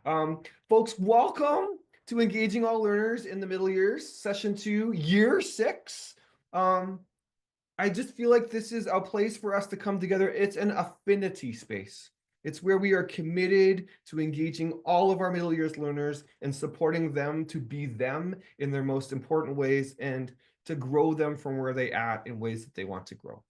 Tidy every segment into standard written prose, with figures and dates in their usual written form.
Folks, welcome to Engaging All Learners in the Middle Years, Session 2, Year 6. Um, I just feel like this is a place for us to come together. It's an affinity space. It's where we are committed to engaging all of our middle years learners and supporting them to be them in their most important ways and to grow them from where they at in ways that they want to grow.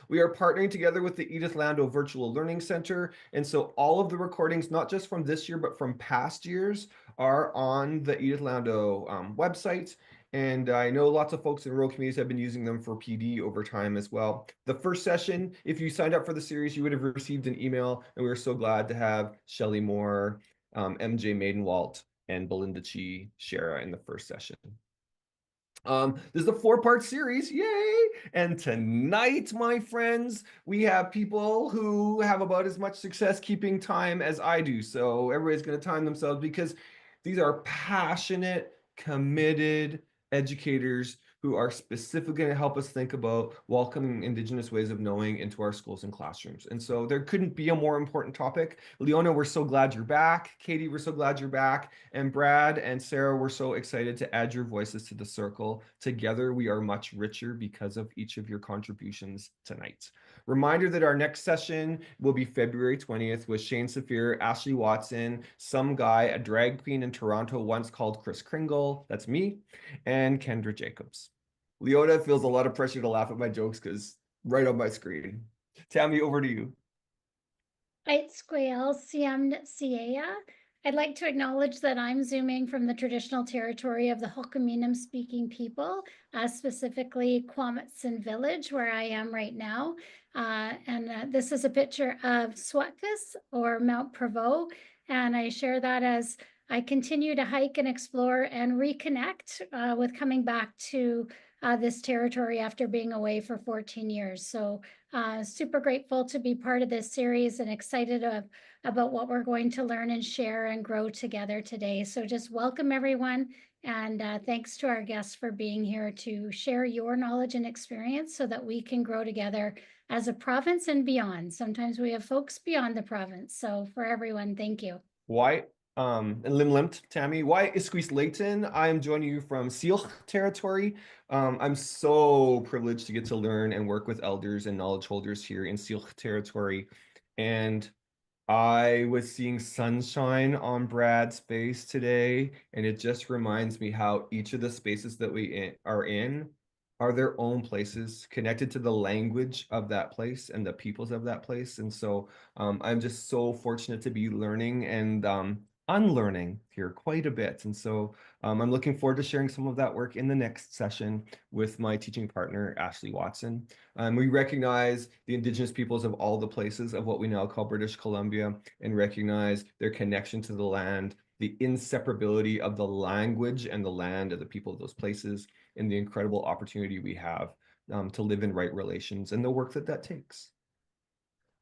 We are partnering together with the Edith Lando Virtual Learning Center. And so all of the recordings, not just from this year, but from past years, are on the Edith Lando website. And I know lots of folks in rural communities have been using them for PD over time as well. The first session, if you signed up for the series, you would have received an email. And we were so glad to have Shelley Moore, MJ Maidenwalt, and Belinda Chi Shara in the first session. This is a 4-part series, yay! And tonight, my friends, we have people who have about as much success keeping time as I do. So everybody's going to time themselves because these are passionate, committed educators who are specifically going to help us think about welcoming Indigenous ways of knowing into our schools and classrooms. And so there couldn't be a more important topic. Leona, we're so glad you're back. Katie, we're so glad you're back. And Brad and Sarah, we're so excited to add your voices to the circle. Together, we are much richer because of each of your contributions tonight. Reminder that our next session will be February 20th with Shane Saphir, Ashley Watson, some guy, a drag queen in Toronto once called Chris Kringle, that's me, and Kendra Jacobs. Leona feels a lot of pressure to laugh at my jokes because right on my screen. Tammy, over to you. I'd like to acknowledge that I'm Zooming from the traditional territory of the Ho'okaminam speaking people, specifically Kwametsin Village, where I am right now. This is a picture of Swatkas or Mount Prevost, and I share that as I continue to hike and explore and reconnect with coming back to this territory after being away for 14 years. So super grateful to be part of this series and excited about what we're going to learn and share and grow together today. So just welcome everyone, and thanks to our guests for being here to share your knowledge and experience so that we can grow together as a province and beyond. Sometimes we have folks beyond the province. So for everyone, thank you. Why? And Lim Limt, Tammy. Why Isquees Leyton? I am joining you from Sealch territory. I'm so privileged to get to learn and work with elders and knowledge holders here in Sealch territory. And I was seeing sunshine on Brad's face today, and it just reminds me how each of the spaces that we are in are their own places connected to the language of that place and the peoples of that place. And so I'm just so fortunate to be learning and unlearning here quite a bit. And so I'm looking forward to sharing some of that work in the next session with my teaching partner, Ashley Watson. We recognize the Indigenous peoples of all the places of what we now call British Columbia and recognize their connection to the land, the inseparability of the language and the land of the people of those places, and the incredible opportunity we have to live in right relations and the work that that takes.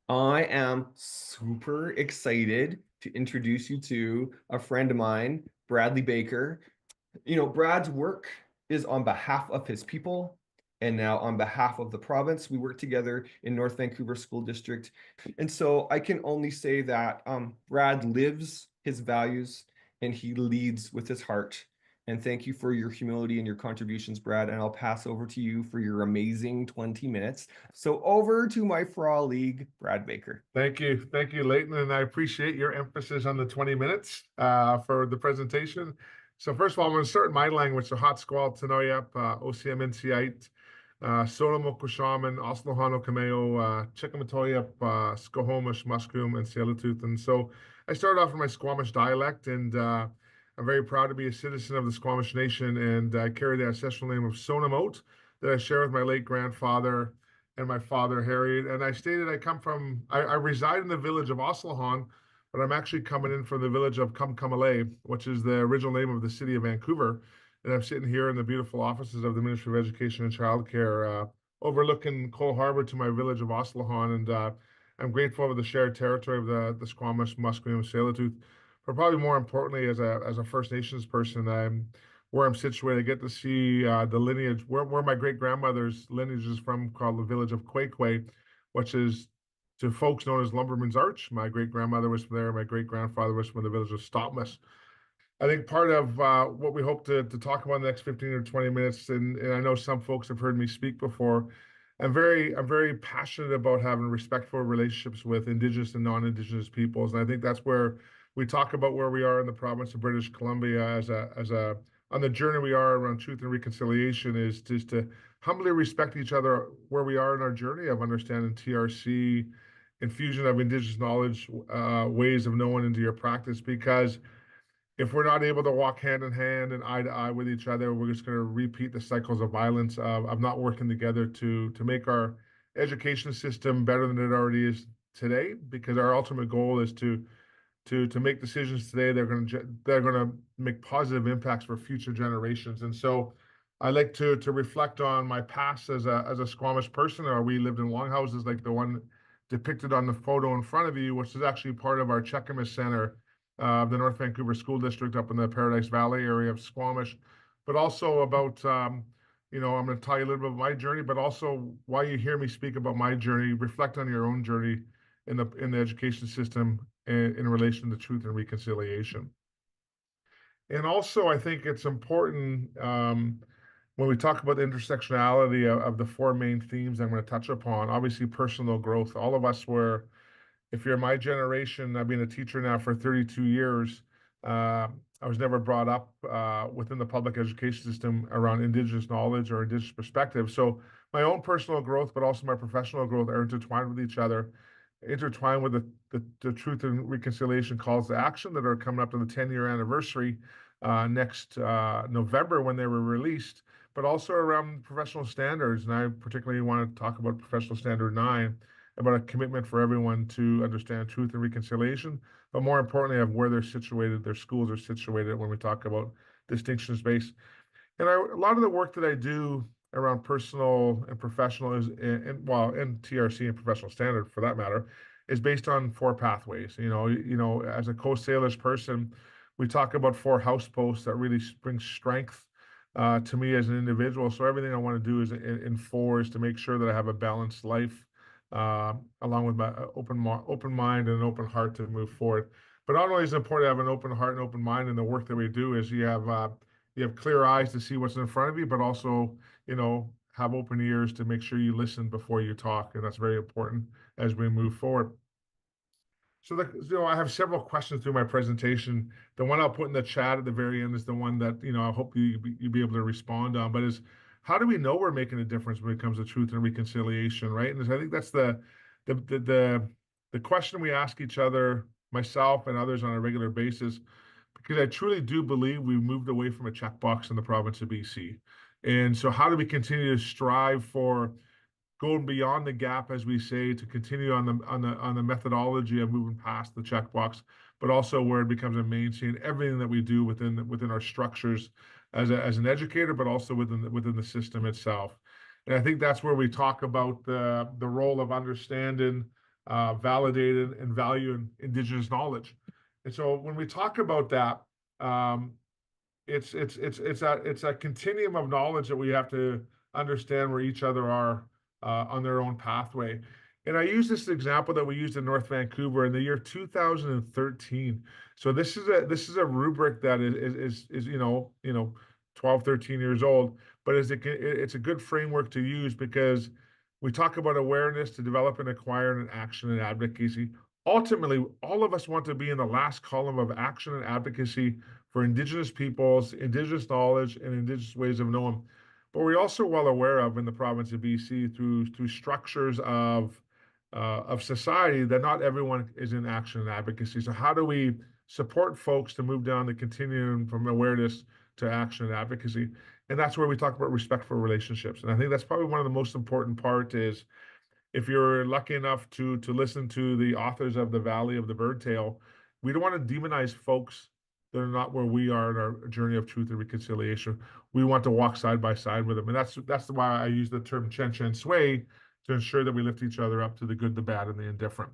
I am super excited to introduce you to a friend of mine, Bradley Baker. You know, Brad's work is on behalf of his people and now on behalf of the province. We work together in North Vancouver School District. And so I can only say that Brad lives his values and he leads with his heart. And thank you for your humility and your contributions, Brad. And I'll pass over to you for your amazing 20 minutes. So over to my Fra League, Brad Baker. Thank you, Leyton, and I appreciate your emphasis on the 20 minutes for the presentation. So first of all, I'm going to start in my language, so hot squall Tanoyap, OCMNCite, Solomokushaman, Oslohano Kameo, Chikamatoyap, Skohomish, Musqueam, and Tsleil-Waututh. And so I started off in my Squamish dialect, and I'm very proud to be a citizen of the Squamish Nation, and I carry the ancestral name of Sonamote that I share with my late grandfather and my father, Harry. And I stated I reside in the village of Oslohon, but I'm actually coming in from the village of Kumkamale, which is the original name of the city of Vancouver. And I'm sitting here in the beautiful offices of the Ministry of Education and Childcare, overlooking Cole Harbor to my village of Oslohon. And I'm grateful for the shared territory of the Squamish, Musqueam, Tsleil-Waututh. But probably more importantly, as a First Nations person, where I'm situated, I get to see the lineage, where my great-grandmother's lineage is from, called the village of Quakeway, which is to folks known as Lumberman's Arch. My great-grandmother was from there. My great-grandfather was from the village of Stopmas. I think part of what we hope to talk about in the next 15 or 20 minutes, and I know some folks have heard me speak before, I'm very passionate about having respectful relationships with Indigenous and non-Indigenous peoples. And I think that's where we talk about where we are in the province of British Columbia on the journey we are around truth and reconciliation is just to humbly respect each other where we are in our journey of understanding TRC, infusion of Indigenous knowledge, ways of knowing into your practice, because if we're not able to walk hand in hand and eye to eye with each other, we're just going to repeat the cycles of violence of not working together to make our education system better than it already is today. Because our ultimate goal is to make decisions today they're going to make positive impacts for future generations. And so, I like to reflect on my past as a Squamish person. Or we lived in longhouses like the one depicted on the photo in front of you, which is actually part of our Cheakamus Center, the North Vancouver School District up in the Paradise Valley area of Squamish, but also about, I'm going to tell you a little bit about my journey, but also why you hear me speak about my journey, reflect on your own journey in the education system in relation to truth and reconciliation. And also, I think it's important when we talk about the intersectionality of the four main themes I'm going to touch upon. Obviously, personal growth. All of us were, if you're my generation, I've been a teacher now for 32 years. I was never brought up within the public education system around Indigenous knowledge or Indigenous perspective. So my own personal growth, but also my professional growth are intertwined with each other, intertwined with the truth and reconciliation calls to action that are coming up to the 10-year anniversary next November when they were released, but also around professional standards. And I particularly want to talk about Professional Standard 9, about a commitment for everyone to understand truth and reconciliation, but more importantly, of where they're situated, their schools are situated when we talk about distinctions-based. And a lot of the work that I do around personal and professional is, and TRC and professional standard for that matter, is based on four pathways. As a Coast Salish person, we talk about four house posts that really bring strength to me as an individual. So everything I want to do is in four is to make sure that I have a balanced life, along with my open mind and an open heart to move forward. But not only is it important to have an open heart and open mind in the work that we do, is you have clear eyes to see what's in front of you, but also, have open ears to make sure you listen before you talk. And that's very important as we move forward. So I have several questions through my presentation. The one I'll put in the chat at the very end is the one that, I hope you'll be able to respond on, but is, how do we know we're making a difference when it comes to truth and reconciliation, right? And I think that's the question we ask each other, myself and others, on a regular basis, because I truly do believe we've moved away from a checkbox in the province of BC. And so how do we continue to strive for going beyond the gap, as we say, to continue on the methodology of moving past the checkbox, but also where it becomes a mainstay in everything that we do within our structures as an educator, but also within the system itself. And I think that's where we talk about the role of understanding, validating, and valuing Indigenous knowledge. And so when we talk about that, it's a continuum of knowledge that we have to understand where each other are on their own pathway. And I use this example that we used in North Vancouver in the year 2013. So this is a rubric that is 12, 13 years old, but it's a good framework to use, because we talk about awareness to develop and acquire and action and advocacy. Ultimately, all of us want to be in the last column of action and advocacy for Indigenous peoples, Indigenous knowledge, and Indigenous ways of knowing. But we're also well aware of, in the province of BC, through structures of society, that not everyone is in action and advocacy. So how do we support folks to move down the continuum from awareness to action and advocacy? And that's where we talk about respectful relationships. And I think that's probably one of the most important part is, if you're lucky enough to listen to the authors of The Valley of the Birdtail, we don't want to demonize folks that are not where we are in our journey of truth and reconciliation. We want to walk side by side with them. And that's why I use the term chen chen sway, to ensure that we lift each other up to the good, the bad, and the indifferent.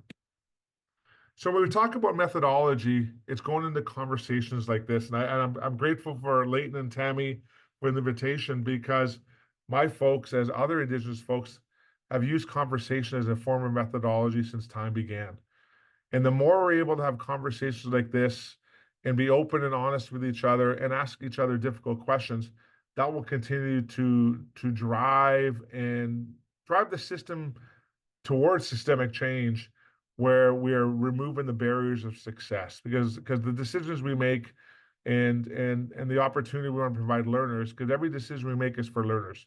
So when we talk about methodology, it's going into conversations like this. And I'm grateful for Leyton and Tammy for the invitation, because my folks, as other Indigenous folks, have used conversation as a form of methodology since time began. And the more we're able to have conversations like this and be open and honest with each other and ask each other difficult questions, that will continue to drive the system towards systemic change, where we are removing the barriers of success, because the decisions we make and the opportunity we want to provide learners, because every decision we make is for learners.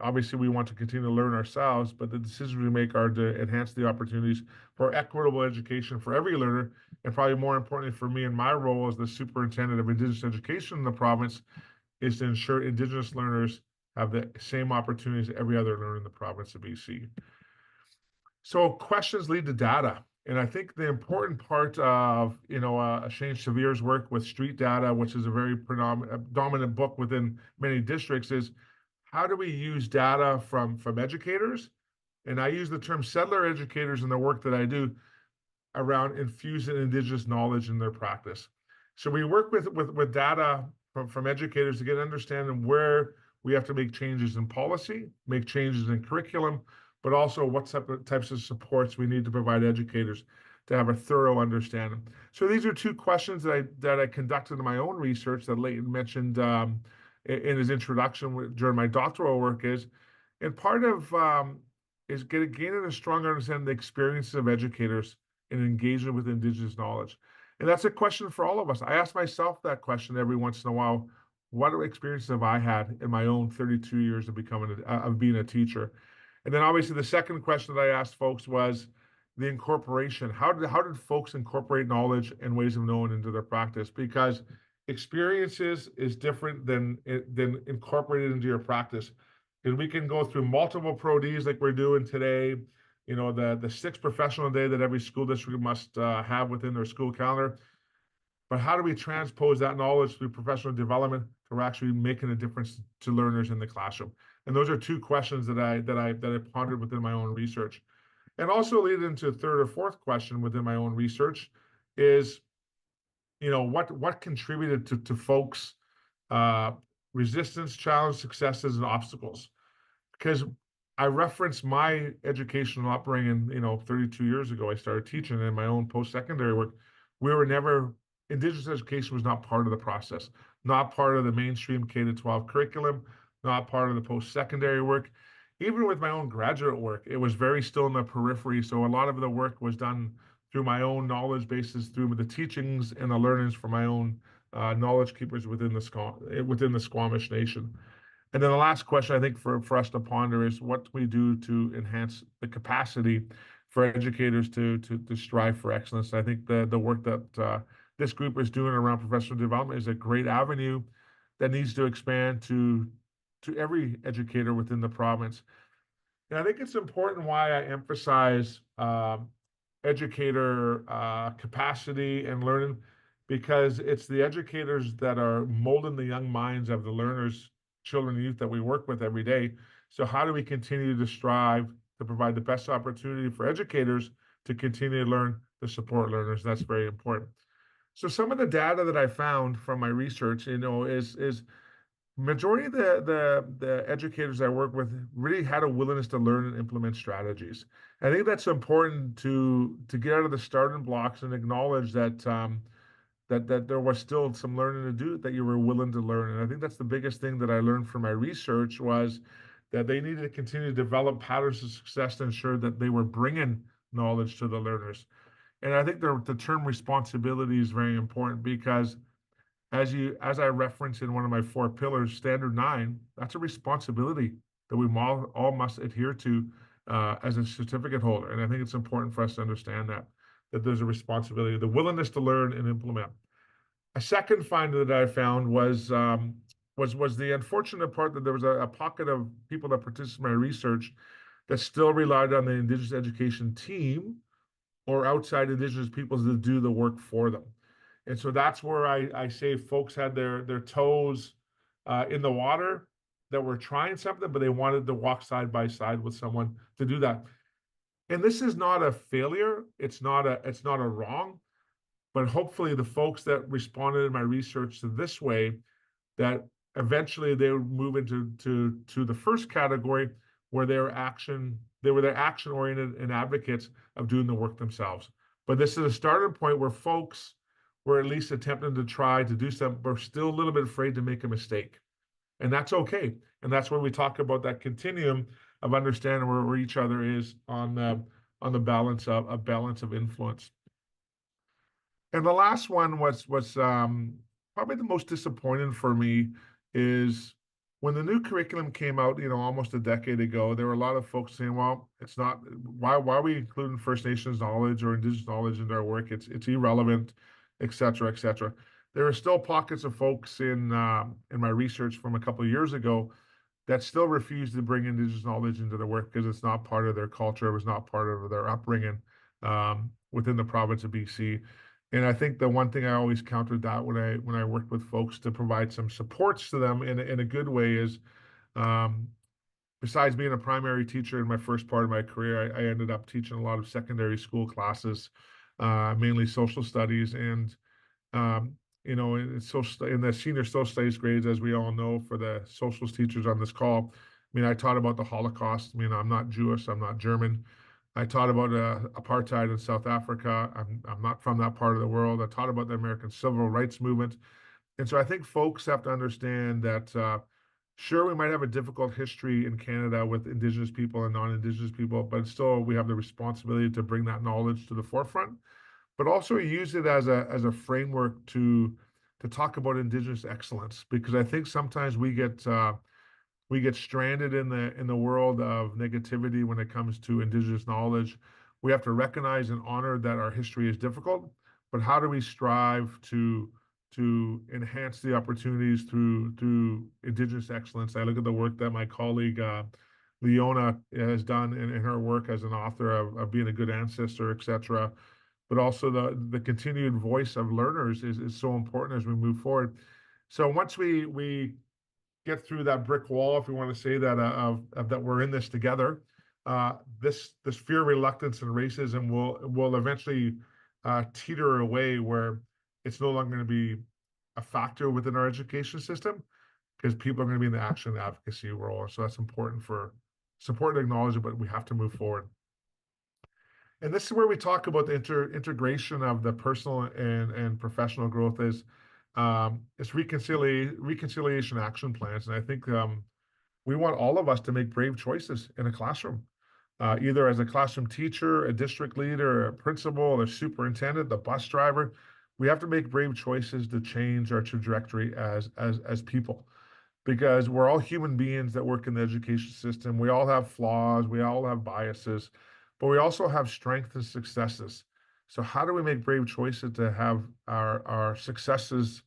Obviously, we want to continue to learn ourselves, but the decisions we make are to enhance the opportunities for equitable education for every learner, and probably more importantly for me in my role as the superintendent of Indigenous education in the province, is to ensure Indigenous learners have the same opportunities every other learner in the province of BC. So questions lead to data. And I think the important part of, Shane Severe's work with street data, which is a very dominant book within many districts, is how do we use data from educators? And I use the term settler educators in the work that I do around infusing Indigenous knowledge in their practice. So we work with data from educators to get an understanding where we have to make changes in policy, make changes in curriculum, but also what types of supports we need to provide educators to have a thorough understanding. So these are two questions that I conducted in my own research that Leyton mentioned in his introduction during my doctoral work and part of is gaining a stronger understanding of the experiences of educators in engagement with Indigenous knowledge. And that's a question for all of us. I ask myself that question every once in a while. What experiences have I had in my own 32 years of being a teacher? And then obviously the second question that I asked folks was the incorporation. How did folks incorporate knowledge and ways of knowing into their practice? Because experiences is different than incorporated into your practice. And we can go through multiple Pro-Ds like we're doing today, the 6 professional day that every school district must have within their school calendar. But how do we transpose that knowledge through professional development to actually making a difference to learners in the classroom? And those are two questions that I pondered within my own research. And also lead into a third or fourth question within my own research is, what contributed to folks' resistance, challenge, successes, and obstacles? Because I reference my educational upbringing, 32 years ago, I started teaching in my own post-secondary work. Indigenous education was not part of the process, not part of the mainstream K-12 curriculum, not part of the post-secondary work. Even with my own graduate work, it was very still in the periphery. So a lot of the work was done through my own knowledge bases, through the teachings and the learnings from my own knowledge keepers within the Squamish Nation. And then the last question I think for us to ponder is what we do to enhance the capacity for educators to strive for excellence. I think the work that this group is doing around professional development is a great avenue that needs to expand to every educator within the province. And I think it's important why I emphasize educator capacity and learning, because it's the educators that are molding the young minds of the learners, children and youth that we work with every day. So how do we continue to strive to provide the best opportunity for educators to continue to learn, to support learners? That's very important. So some of the data that I found from my research, is majority of the educators I work with really had a willingness to learn and implement strategies. I think that's important to get out of the starting blocks and acknowledge that that there was still some learning to do, that you were willing to learn. And I think that's the biggest thing that I learned from my research, was that they needed to continue to develop patterns of success to ensure that they were bringing knowledge to the learners. And I think the term responsibility is very important, because as I referenced in one of my 4 pillars, Standard 9, that's a responsibility that we all must adhere to as a certificate holder. And I think it's important for us to understand that there's a responsibility, the willingness to learn and implement. A second finding that I found was the unfortunate part that there was a pocket of people that participated in my research that still relied on the Indigenous education team or outside Indigenous peoples to do the work for them. And so that's where I say folks had their toes in the water, that were trying something, but they wanted to walk side by side with someone to do that. And this is not a failure. It's not a wrong, but hopefully the folks that responded in my research to this way, that eventually they would move into the first category, where they were action oriented and advocates of doing the work themselves. But this is a starting point where folks were at least attempting to try to do something, but still a little bit afraid to make a mistake. And that's okay. And that's where we talk about that continuum of understanding where each other is on the balance of influence. And the last one was probably the most disappointing for me is when the new curriculum came out, almost a decade ago. There were a lot of folks saying, "Well, it's not. Why are we including First Nations knowledge or Indigenous knowledge into our work? It's irrelevant, et cetera, et cetera." There are still pockets of folks in my research from a couple of years ago that still refuse to bring Indigenous knowledge into their work because it's not part of their culture, it was not part of their upbringing within the province of BC. And I think the one thing I always countered that when I worked with folks to provide some supports to them in a good way is, besides being a primary teacher in my first part of my career, I ended up teaching a lot of secondary school classes, mainly social studies, and in the senior social studies grades, as we all know, for the socialist teachers on this call, I taught about the Holocaust. I'm not Jewish, I'm not German. I taught about apartheid in South Africa. I'm not from that part of the world. I taught about the American Civil Rights Movement. And so I think folks have to understand that, sure, we might have a difficult history in Canada with Indigenous people and non-Indigenous people, but still we have the responsibility to bring that knowledge to the forefront, but also use it as a framework to talk about Indigenous excellence, because I think sometimes we get stranded in the world of negativity when it comes to Indigenous knowledge. We have to recognize and honor that our history is difficult, but how do we strive to enhance the opportunities through Indigenous excellence? I look at the work that my colleague Leona has done in her work as an author of being a good ancestor, et cetera. But also the continued voice of learners is so important as we move forward. So once we get through that brick wall, if we want to say that, of that we're in this together, this fear, reluctance, and racism will eventually teeter away, where it's no longer going to be a factor within our education system, because people are going to be in the action and advocacy role. So that's important to acknowledge it, but we have to move forward. And this is where we talk about the integration of the personal and professional growth is it's reconciliation action plans. And I think we want all of us to make brave choices in a classroom, either as a classroom teacher, a district leader, a principal, a superintendent, the bus driver. We have to make brave choices to change our trajectory as people, because we're all human beings that work in the education system. We all have flaws, we all have biases, but we also have strengths and successes. So how do we make brave choices to have our successes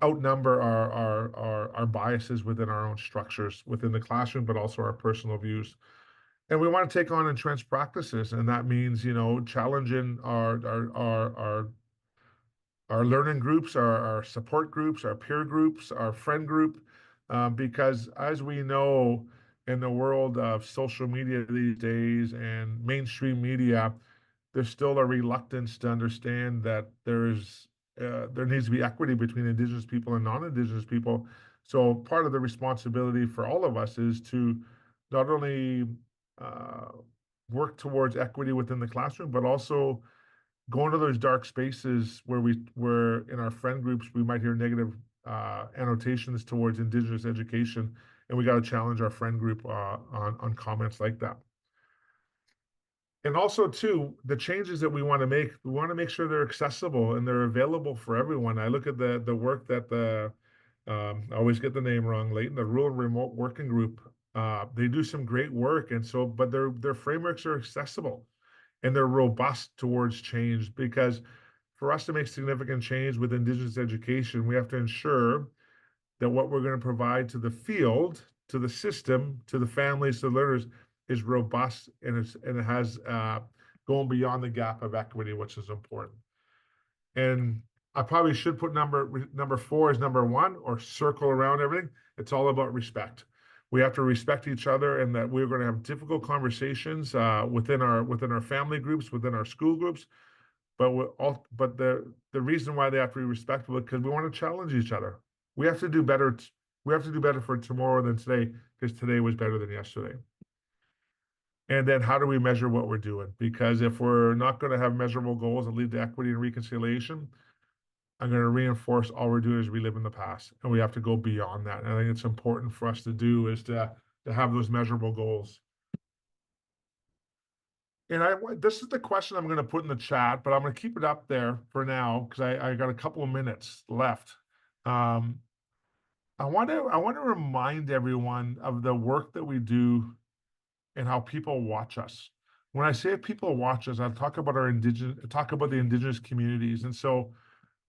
outnumber our biases within our own structures within the classroom, but also our personal views? And we want to take on entrenched practices, and that means challenging our learning groups, our support groups, our peer groups, our friend group, because as we know, in the world of social media these days and mainstream media, there's still a reluctance to understand that there needs to be equity between Indigenous people and non-Indigenous people. So part of the responsibility for all of us is to not only work towards equity within the classroom, but also go into those dark spaces where in our friend groups, we might hear negative annotations towards Indigenous education, and we got to challenge our friend group on comments like that. And also, too, the changes that we want to make sure they're accessible and they're available for everyone. I look at the work that I always get the name wrong, Leyton, the Rural and Remote Working Group. They do some great work, and so, but their frameworks are accessible and they're robust towards change, because for us to make significant change with Indigenous education, we have to ensure that what we're going to provide to the field, to the system, to the families, to the learners is robust, and it has going beyond the gap of equity, which is important. And I probably should put number 4 as number 1, or circle around everything. It's all about respect. We have to respect each other, and that we're going to have difficult conversations within our family groups, within our school groups. But the reason why they have to be respectful is because we want to challenge each other. We have to do better. We have to do better for tomorrow than today because today was better than yesterday. And then how do we measure what we're doing? Because if we're not going to have measurable goals that lead to equity and reconciliation, I'm going to reinforce all we're doing is reliving the past, and we have to go beyond that. And I think it's important for us to do is to have those measurable goals. And this is the question I'm going to put in the chat, but I'm going to keep it up there for now because I got a couple of minutes left. I want to remind everyone of the work that we do and how people watch us. When I say people watch us, I talk about the indigenous communities. And so,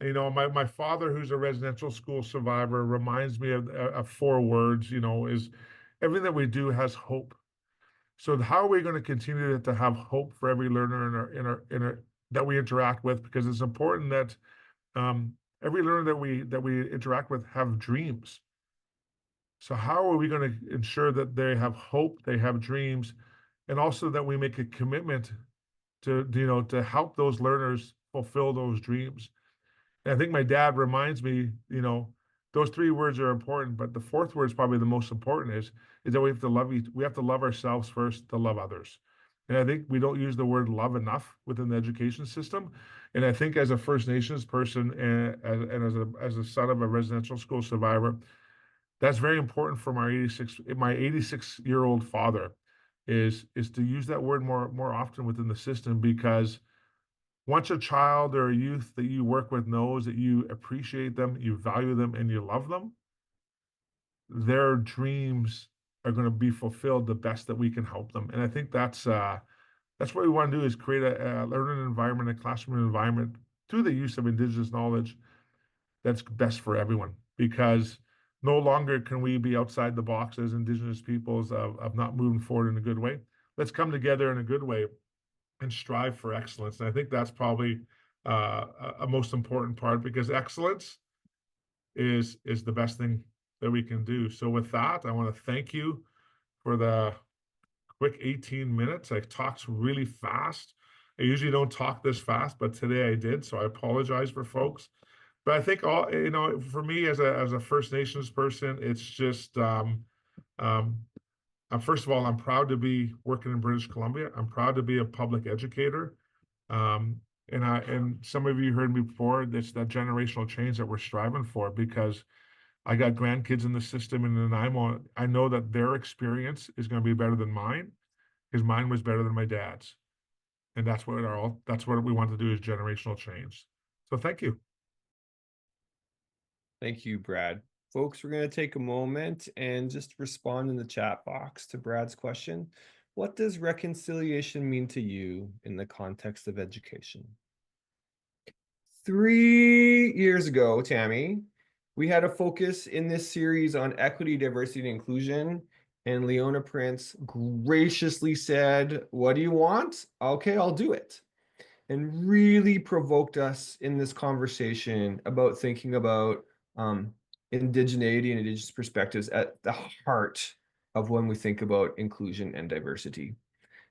you know, my father, who's a residential school survivor, reminds me of 4 words, you know, is everything that we do has hope. So how are we going to continue to have hope for every learner in our that we interact with? Because it's important that every learner that we interact with have dreams. So how are we going to ensure that they have hope, they have dreams, and also that we make a commitment to help those learners fulfill those dreams? And I think my dad reminds me, you know, those 3 words are important, but the 4th word is probably the most important is that we have to love ourselves first to love others. And I think we don't use the word love enough within the education system. And I think as a First Nations person and as a son of a residential school survivor, that's very important for my 86-year-old father is to use that word more often within the system, because once a child or a youth that you work with knows that you appreciate them, you value them, and you love them, their dreams are going to be fulfilled the best that we can help them. And I think that's what we want to do, is create a learning environment, a classroom environment through the use of Indigenous knowledge that's best for everyone. Because no longer can we be outside the box as Indigenous peoples of not moving forward in a good way. Let's come together in a good way and strive for excellence. And I think that's probably a most important part, because excellence is the best thing that we can do. So with that, I want to thank you for the quick 18 minutes. I talked really fast. I usually don't talk this fast, but today I did. So I apologize for folks. But I think for me as a First Nations person, it's just first of all, I'm proud to be working in British Columbia. I'm proud to be a public educator. And some of you heard me before, it's that generational change that we're striving for, because I got grandkids in the system, and then I know that their experience is going to be better than mine, because mine was better than my dad's. And that's what we want to do, is generational change. So thank you. Thank you, Brad. Folks, we're going to take a moment and just respond in the chat box to Brad's question. What does reconciliation mean to you in the context of education? 3 years ago, Tammy, we had a focus in this series on equity, diversity, and inclusion. And Leona Prince graciously said, "What do you want? Okay, I'll do it." And really provoked us in this conversation about thinking about indigeneity and Indigenous perspectives at the heart of when we think about inclusion and diversity.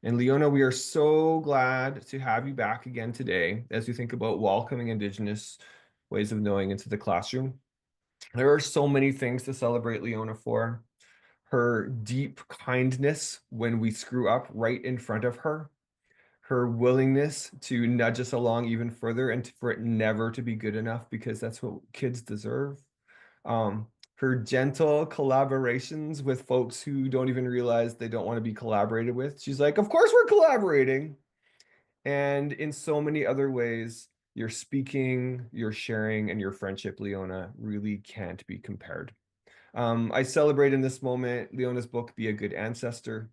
And Leona, we are so glad to have you back again today as we think about welcoming Indigenous ways of knowing into the classroom. There are so many things to celebrate Leona for. Her deep kindness when we screw up right in front of her, her willingness to nudge us along even further, and for it never to be good enough, because that's what kids deserve. Her gentle collaborations with folks who don't even realize they don't want to be collaborated with. She's like, "Of course we're collaborating." And in so many other ways, your speaking, your sharing, and your friendship, Leona, really can't be compared. I celebrate in this moment Leona's book, Be a Good Ancestor,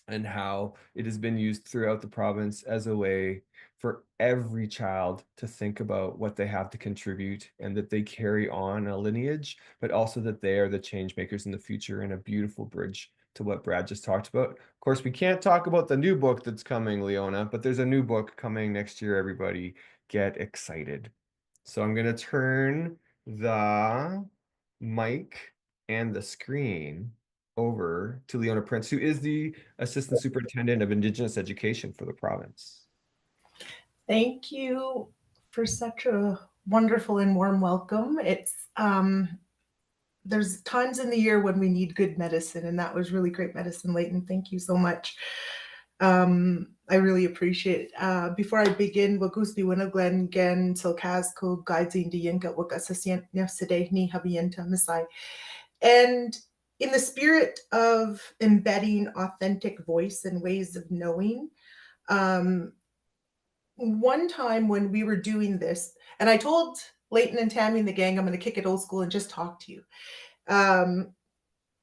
and how it has been used throughout the province as a way for every child to think about what they have to contribute, and that they carry on a lineage, but also that they are the change makers in the future, and a beautiful bridge to what Brad just talked about. Of course, we can't talk about the new book that's coming, Leona, but there's a new book coming next year, everybody. Get excited. So I'm going to turn the mic and the screen over to Leona Prince, who is the Assistant Superintendent of Indigenous Education for the province. Thank you for such a wonderful and warm welcome. It's there's times in the year when we need good medicine, and that was really great medicine, Leyton. Thank you so much. I really appreciate it. Before I begin, Wagusbi Winoglen Gen Silkazko Guides Indianka Wakasasient Nefsede Ni Habienta Misai. And in the spirit of embedding authentic voice and ways of knowing, one time when we were doing this, and I told Leyton and Tammy and the gang, I'm going to kick it old school and just talk to you.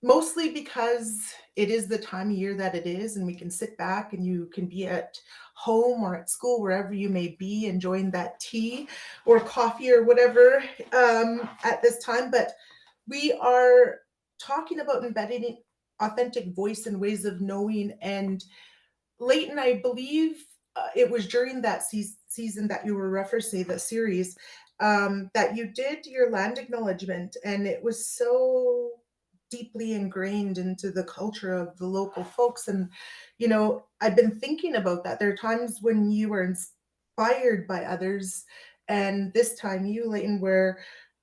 Mostly because it is the time of year that it is, and we can sit back and you can be at home or at school, wherever you may be, enjoying that tea or coffee or whatever at this time. But we are talking about embedding authentic voice and ways of knowing. And Leyton, I believe it was during that season that you were referencing, the series, that you did your land acknowledgement, and it was so deeply ingrained into the culture of the local folks. And, you know, I've been thinking about that. There are times when you were inspired by others, and this time you, Leyton, where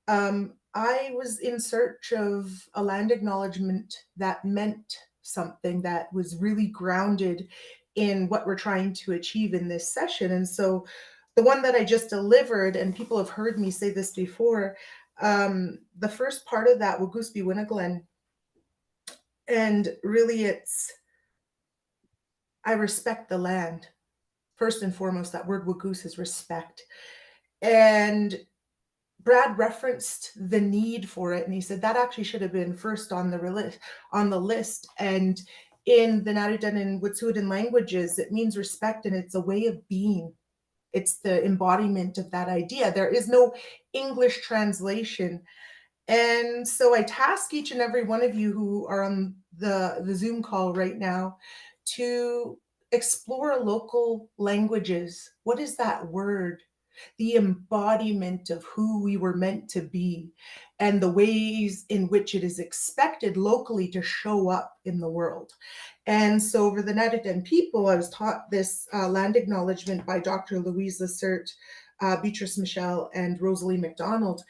I was in search of a land acknowledgement that meant something, that was really grounded in what we're trying to achieve in this session. And so the one that I just delivered, and people have heard me say this before, the first part of that, Wagusbi Winoglen, and really it's, I respect the land. First and foremost, that word Wagus is respect. And Brad referenced the need for it, and he said that actually should have been first on the list. And in the Narudan and Wet'suwet'en languages, it means respect, and it's a way of being. It's the embodiment of that idea. There is no English translation. And so I task each and every one of you who are on the Zoom call right now to explore local languages. What is that word? The embodiment of who we were meant to be, and the ways in which it is expected locally to show up in the world. And so over the Nadidan people, I was taught this land acknowledgement by Dr. Louise Lacerte, Beatrice Michelle, and Rosalie McDonald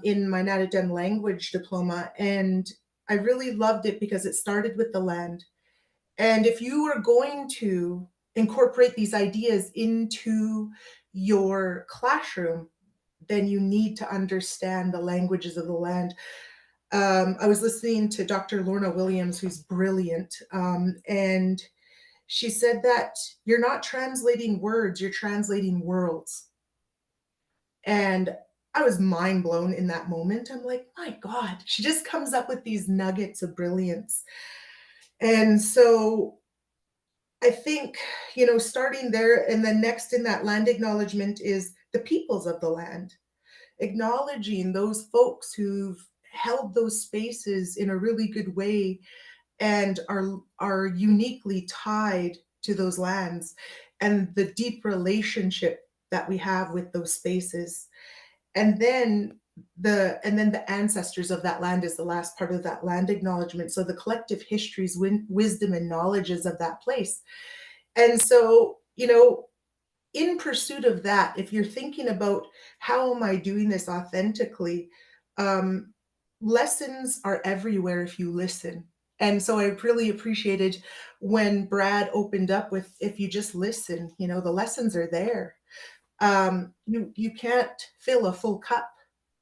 in my Nadidan language diploma. And I really loved it because it started with the land. And if you are going to incorporate these ideas into your classroom, then you need to understand the languages of the land. I was listening to Dr. Lorna Williams, who's brilliant, and she said that you're not translating words, you're translating worlds. And I was mind blown in that moment. I'm like, my God, she just comes up with these nuggets of brilliance. And so I think, you know, starting there, and then next in that land acknowledgement is the peoples of the land, acknowledging those folks who've held those spaces in a really good way and are uniquely tied to those lands, and the deep relationship that we have with those spaces. And then the ancestors of that land is the last part of that land acknowledgement. So the collective histories, wisdom, and knowledges of that place. And so, you know, in pursuit of that, if you're thinking about how am I doing this authentically, lessons are everywhere if you listen. And so I really appreciated when Brad opened up with, if you just listen, you know, the lessons are there. You can't fill a full cup.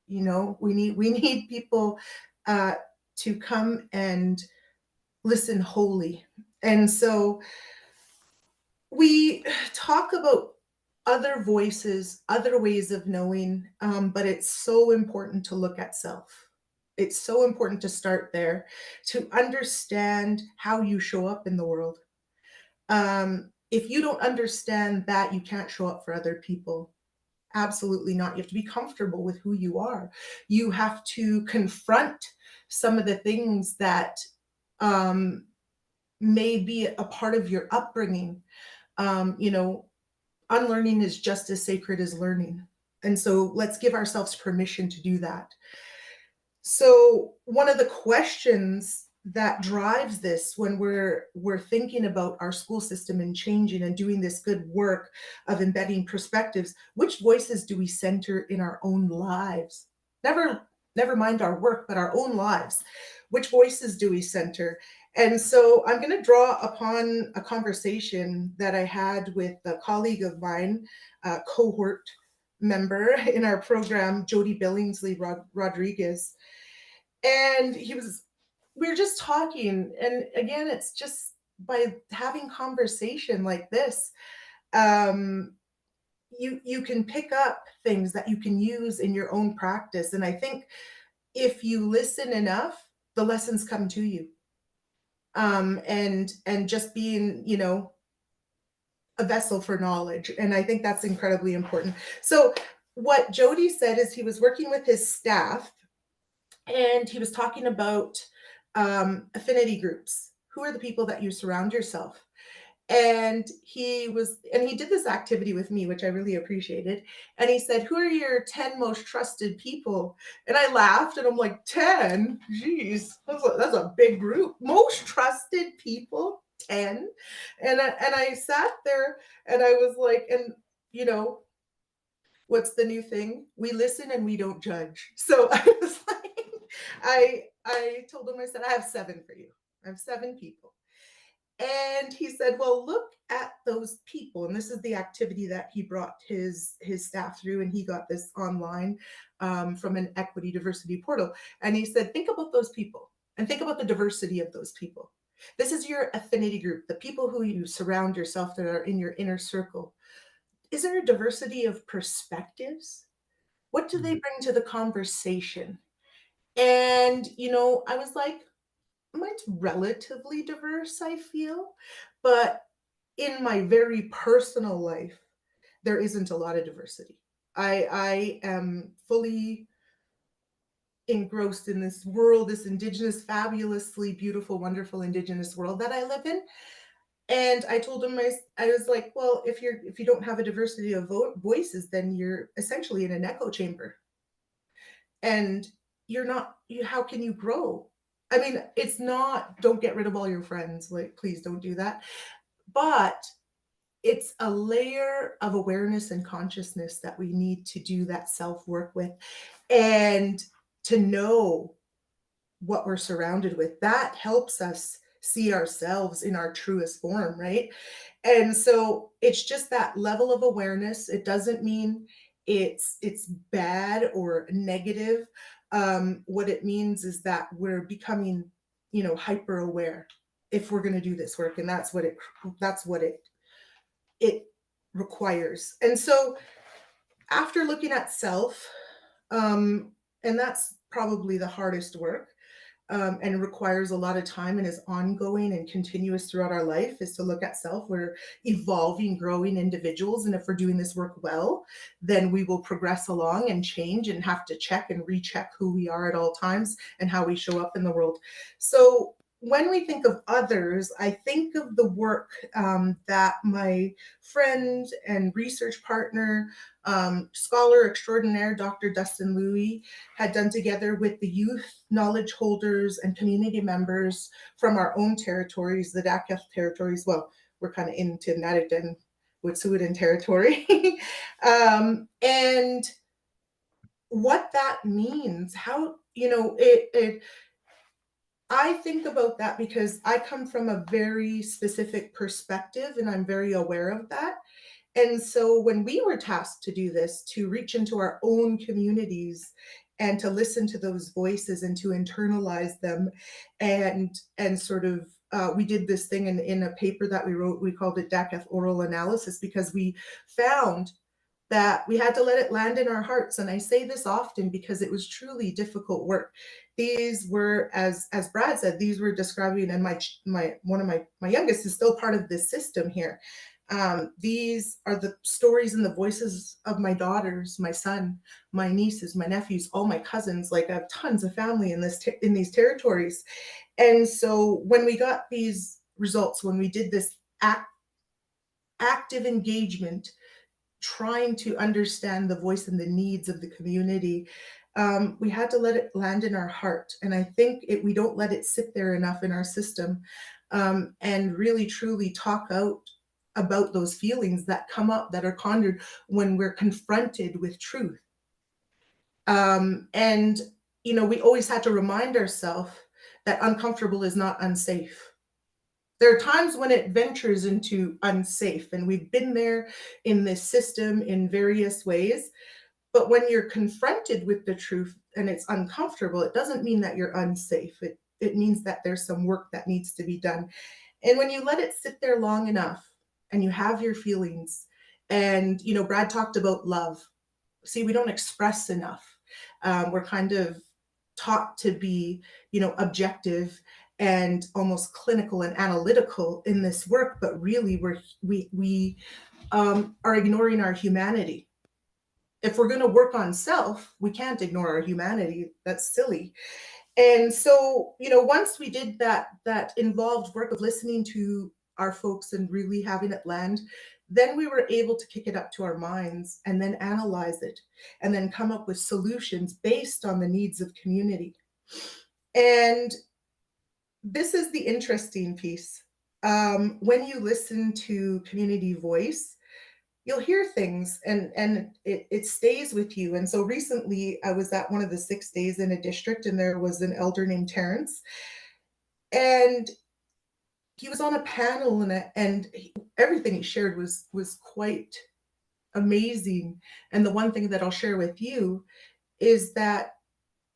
You know, we need people to come and listen wholly. And so we talk about other voices, other ways of knowing, but it's so important to look at self. It's so important to start there, to understand how you show up in the world. If you don't understand that, you can't show up for other people. Absolutely not. You have to be comfortable with who you are. You have to confront some of the things that may be a part of your upbringing. You know, unlearning is just as sacred as learning. And so let's give ourselves permission to do that. So one of the questions that drives this when we're thinking about our school system and changing and doing this good work of embedding perspectives, which voices do we center in our own lives? Never never mind our work, but our own lives. Which voices do we center? And so I'm going to draw upon a conversation that I had with a colleague of mine, a cohort member in our program, Jody Billingsley Rodriguez. And we were just talking. And again, it's just by having conversation like this, you can pick up things that you can use in your own practice. And I think if you listen enough, the lessons come to you. And just being, you know, a vessel for knowledge. And I think that's incredibly important. So what Jody said is he was working with his staff and he was talking about affinity groups. Who are the people that you surround yourself? And he did this activity with me, which I really appreciated. And he said, who are your 10 most trusted people? And I laughed and I'm like, 10? Geez, that's a big group. Most trusted people, 10? And I sat there and I was like, and you know, what's the new thing? We listen and we don't judge. So I was like, I told him, I said, I have 7 for you. I have 7 people. And he said, well, look at those people. And this is the activity that he brought his staff through. And he got this online from an equity diversity portal. And he said, think about those people and think about the diversity of those people. This is your affinity group, the people who you surround yourself that are in your inner circle. Is there a diversity of perspectives? What do they bring to the conversation? And, you know, I was like, mine's relatively diverse, I feel, but in my very personal life, there isn't a lot of diversity. I am fully engrossed in this world, this Indigenous, fabulously beautiful, wonderful Indigenous world that I live in. And I told him, I was like, well, if you don't have a diversity of voices, then you're essentially in an echo chamber. And how can you grow? I mean, it's not, don't get rid of all your friends. Like, please don't do that. But it's a layer of awareness and consciousness that we need to do that self-work with, and to know what we're surrounded with. That helps us see ourselves in our truest form, right? And so it's just that level of awareness. It doesn't mean it's bad or negative. What it means is that we're becoming, you know, hyper aware if we're going to do this work, and that's what it requires. And so after looking at self, and that's probably the hardest work, and requires a lot of time and is ongoing and continuous throughout our life, is to look at self. We're evolving, growing individuals. And if we're doing this work well, then we will progress along and change and have to check and recheck who we are at all times and how we show up in the world. So when we think of others, I think of the work that my friend and research partner, scholar extraordinaire, Dr. Dustin Louie, had done together with the youth, knowledge holders, and community members from our own territories, the Dakef territories. Well, we're kind of into Natick and Wet'suwet'en territory. And what that means, how, you know, I think about that because I come from a very specific perspective and I'm very aware of that. And so when we were tasked to do this, to reach into our own communities and to listen to those voices and to internalize them, and sort of, we did this thing in a paper that we wrote, we called it Dakef Oral Analysis, because we found that we had to let it land in our hearts. And I say this often because it was truly difficult work. These were, as Brad said, these were describing, and one of my youngest is still part of this system here. These are the stories and the voices of my daughters, my son, my nieces, my nephews, all my cousins. Like, I have tons of family in these territories. And so when we got these results, when we did this active engagement, trying to understand the voice and the needs of the community, we had to let it land in our heart. And I think we don't let it sit there enough in our system, and really truly talk out about those feelings that come up, that are conjured when we're confronted with truth. And we always had to remind ourselves that uncomfortable is not unsafe. There are times when it ventures into unsafe, and we've been there in this system in various ways. But when you're confronted with the truth and it's uncomfortable, it doesn't mean that you're unsafe. It means that there's some work that needs to be done. And when you let it sit there long enough and you have your feelings, and, Brad talked about love. See, we don't express enough. We're kind of taught to be, objective and almost clinical and analytical in this work, but really we are ignoring our humanity. If we're going to work on self, we can't ignore our humanity. That's silly. And so, once we did that involved work of listening to our folks and really having it land, then we were able to kick it up to our minds and then analyze it and then come up with solutions based on the needs of community. And this is the interesting piece. When you listen to community voice, you'll hear things and it stays with you. And so recently I was at one of the 6 days in a district, and there was an elder named Terrence, and he was on a panel, and everything he shared was quite amazing. And the one thing that I'll share with you is that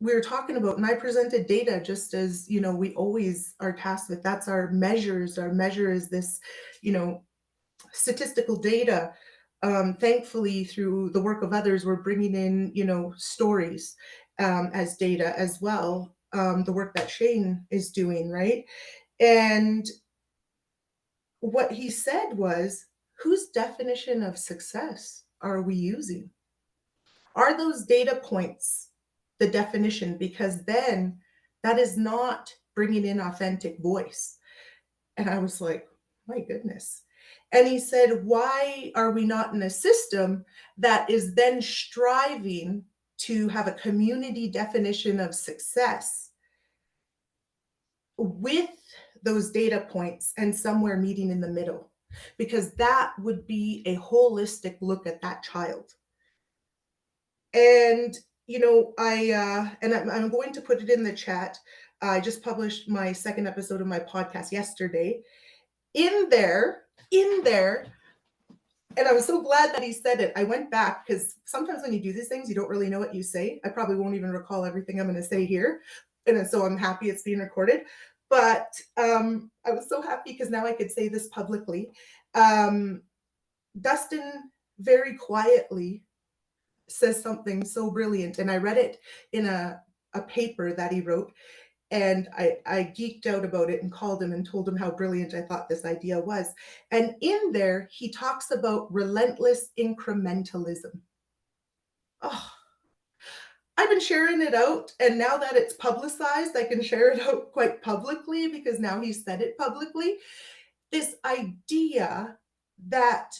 we were talking about, and I presented data just as, we always are tasked with. That's our measures. Our measure is this, statistical data. Thankfully, through the work of others, we're bringing in, stories as data as well. The work that Shane is doing, right? And what he said was, whose definition of success are we using? Are those data points the definition? Because then that is not bringing in authentic voice. And I was like, my goodness. And he said, why are we not in a system that is then striving to have a community definition of success with those data points and somewhere meeting in the middle? Because that would be a holistic look at that child. And, I'm going to put it in the chat. I just published my 2nd episode of my podcast yesterday. In there, and I was so glad that he said it. I went back, because sometimes when you do these things, you don't really know what you say. I probably won't even recall everything I'm going to say here. And so I'm happy it's being recorded. But I was so happy because now I could say this publicly. Dustin very quietly says something so brilliant. And I read it in a paper that he wrote. And I geeked out about it and called him and told him how brilliant I thought this idea was. And in there, he talks about relentless incrementalism. Oh, I've been sharing it out. And now that it's publicized, I can share it out quite publicly, because now he said it publicly. This idea that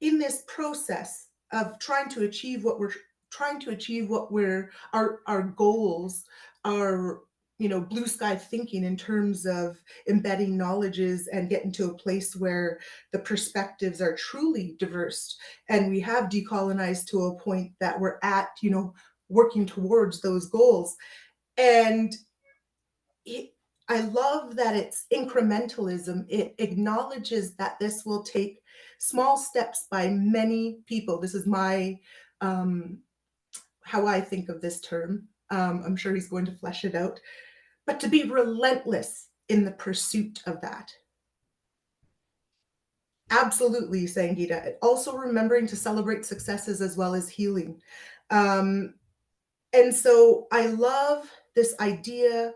in this process of trying to achieve what our goals are, blue sky thinking in terms of embedding knowledges and getting to a place where the perspectives are truly diverse, and we have decolonized to a point that we're at, working towards those goals. And I love that it's incrementalism. It acknowledges that this will take small steps by many people. This is my how I think of this term. I'm sure he's going to flesh it out. But to be relentless in the pursuit of that. Absolutely, Sangeeta. Also remembering to celebrate successes as well as healing. And so I love this idea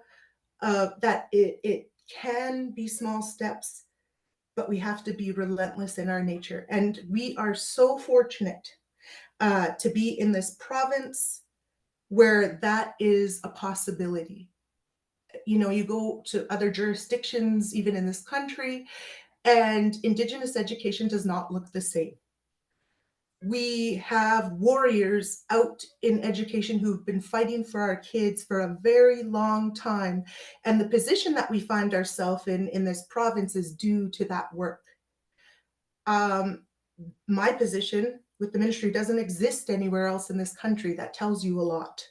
that it can be small steps, but we have to be relentless in our nature. And we are so fortunate to be in this province where that is a possibility. You go to other jurisdictions, even in this country, and Indigenous education does not look the same. We have warriors out in education who've been fighting for our kids for a very long time. And the position that we find ourselves in this province is due to that work. My position with the ministry doesn't exist anywhere else in this country. That tells you a lot.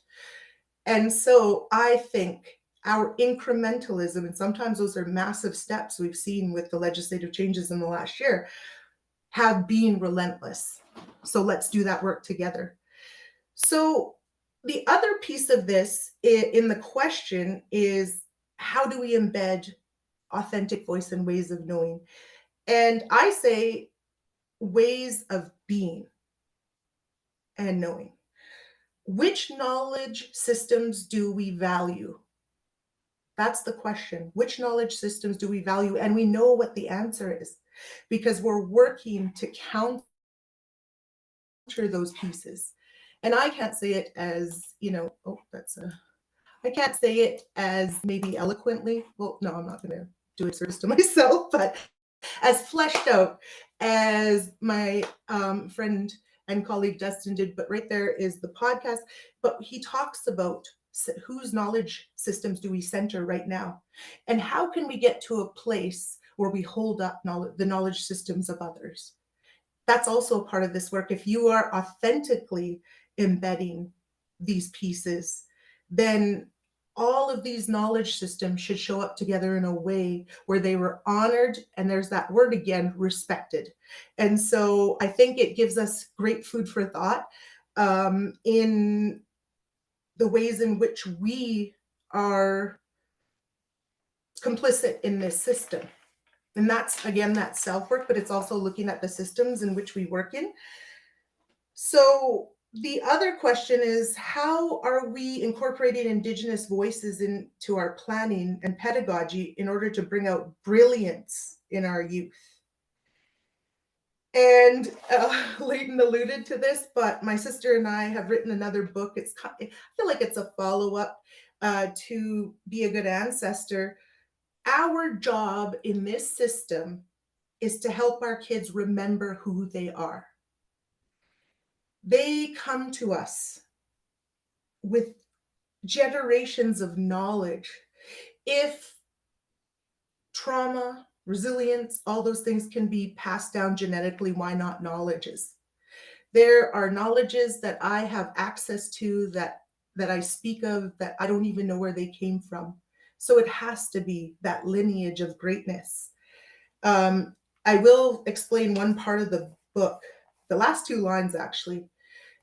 And so I think our incrementalism, and sometimes those are massive steps we've seen with the legislative changes in the last year, have been relentless. So let's do that work together. So the other piece of this in the question is, how do we embed authentic voice and ways of knowing? And I say ways of being and knowing. Which knowledge systems do we value? That's the question. Which knowledge systems do we value? And we know what the answer is, because we're working to counter those pieces. And I can't say it as, I can't say it as maybe eloquently. Well, no, I'm not going to do a service to myself, but as fleshed out as my friend and colleague Dustin did. But right there is the podcast. But he talks about whose knowledge systems do we center right now? And how can we get to a place where we hold up the knowledge systems of others? That's also a part of this work. If you are authentically embedding these pieces, then all of these knowledge systems should show up together in a way where they were honored, and there's that word again, respected. And so I think it gives us great food for thought in the ways in which we are complicit in this system. And that's, again, that self-work, but it's also looking at the systems in which we work in. So the other question is, how are we incorporating Indigenous voices into our planning and pedagogy in order to bring out brilliance in our youth? And Leyton alluded to this, but my sister and I have written another book. I feel like it's a follow-up to Be a Good Ancestor. Our job in this system is to help our kids remember who they are. They come to us with generations of knowledge. If trauma, resilience, all those things can be passed down genetically, why not knowledges? There are knowledges that I have access to that I speak of that I don't even know where they came from. So it has to be that lineage of greatness. I will explain one part of the book, the last two lines actually,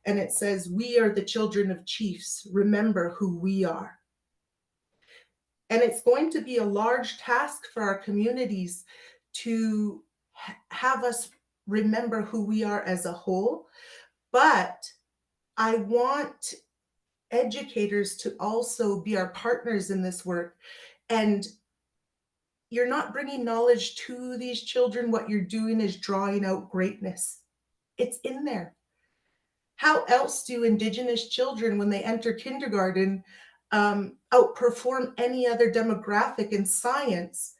and it says, "We are the children of chiefs. Remember who we are." And it's going to be a large task for our communities to have us remember who we are as a whole. But I want educators to also be our partners in this work. And you're not bringing knowledge to these children. What you're doing is drawing out greatness. It's in there. How else do Indigenous children, when they enter kindergarten, outperform any other demographic in science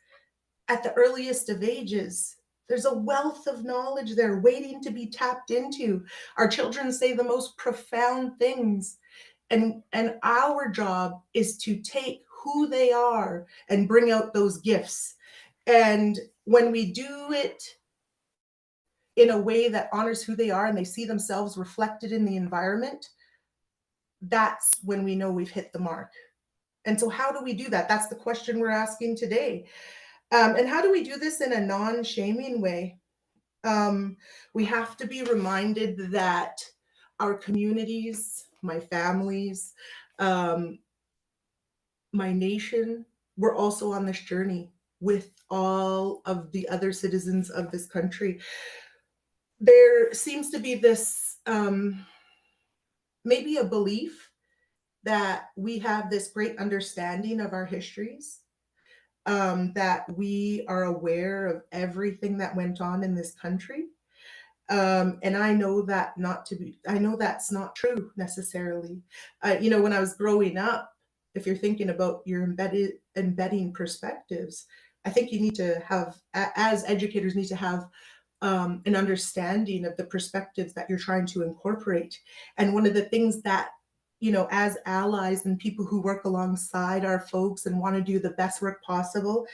at the earliest of ages? There's a wealth of knowledge there waiting to be tapped into. Our children say the most profound things. And our job is to take who they are and bring out those gifts. And when we do it in a way that honors who they are and they see themselves reflected in the environment, that's when we know we've hit the mark. And so how do we do that? That's the question we're asking today. And how do we do this in a non-shaming way? We have to be reminded that our communities, my families, my nation, we're also on this journey with all of the other citizens of this country. There seems to be this maybe a belief that we have this great understanding of our histories, that we are aware of everything that went on in this country. And I know that I know that's not true necessarily. When I was growing up, if you're thinking about your embedding perspectives, I think you need to have, as educators, need to have an understanding of the perspectives that you're trying to incorporate. And one of the things that, as allies and people who work alongside our folks and want to do the best work possible,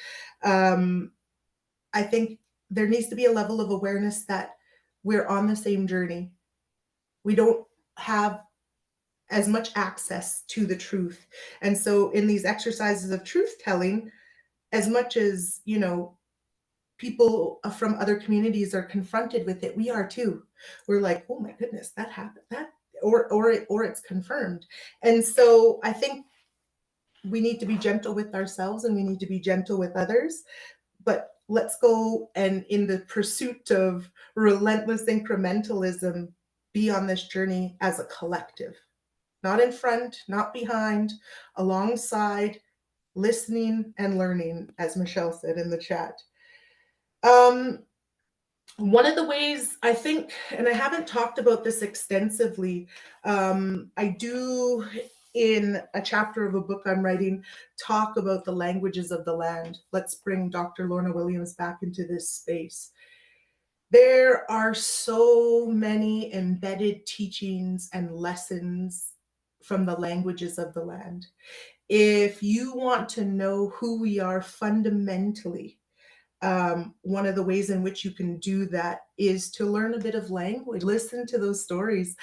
I think there needs to be a level of awareness that we're on the same journey. We don't have as much access to the truth. And so in these exercises of truth telling, as much as, you know, people from other communities are confronted with it, we are too. We're like, oh my goodness, that happened, that, or it's confirmed. And so I think we need to be gentle with ourselves and we need to be gentle with others, but let's go and in the pursuit of relentless incrementalism, be on this journey as a collective, not in front, not behind, alongside, listening and learning, as Michelle said in the chat. One of the ways I think, and I haven't talked about this extensively, I do in a chapter of a book I'm writing, talk about the languages of the land. Let's bring Dr. Lorna Williams back into this space. There are so many embedded teachings and lessons from the languages of the land. If you want to know who we are fundamentally, one of the ways in which you can do that is to learn a bit of language, listen to those stories,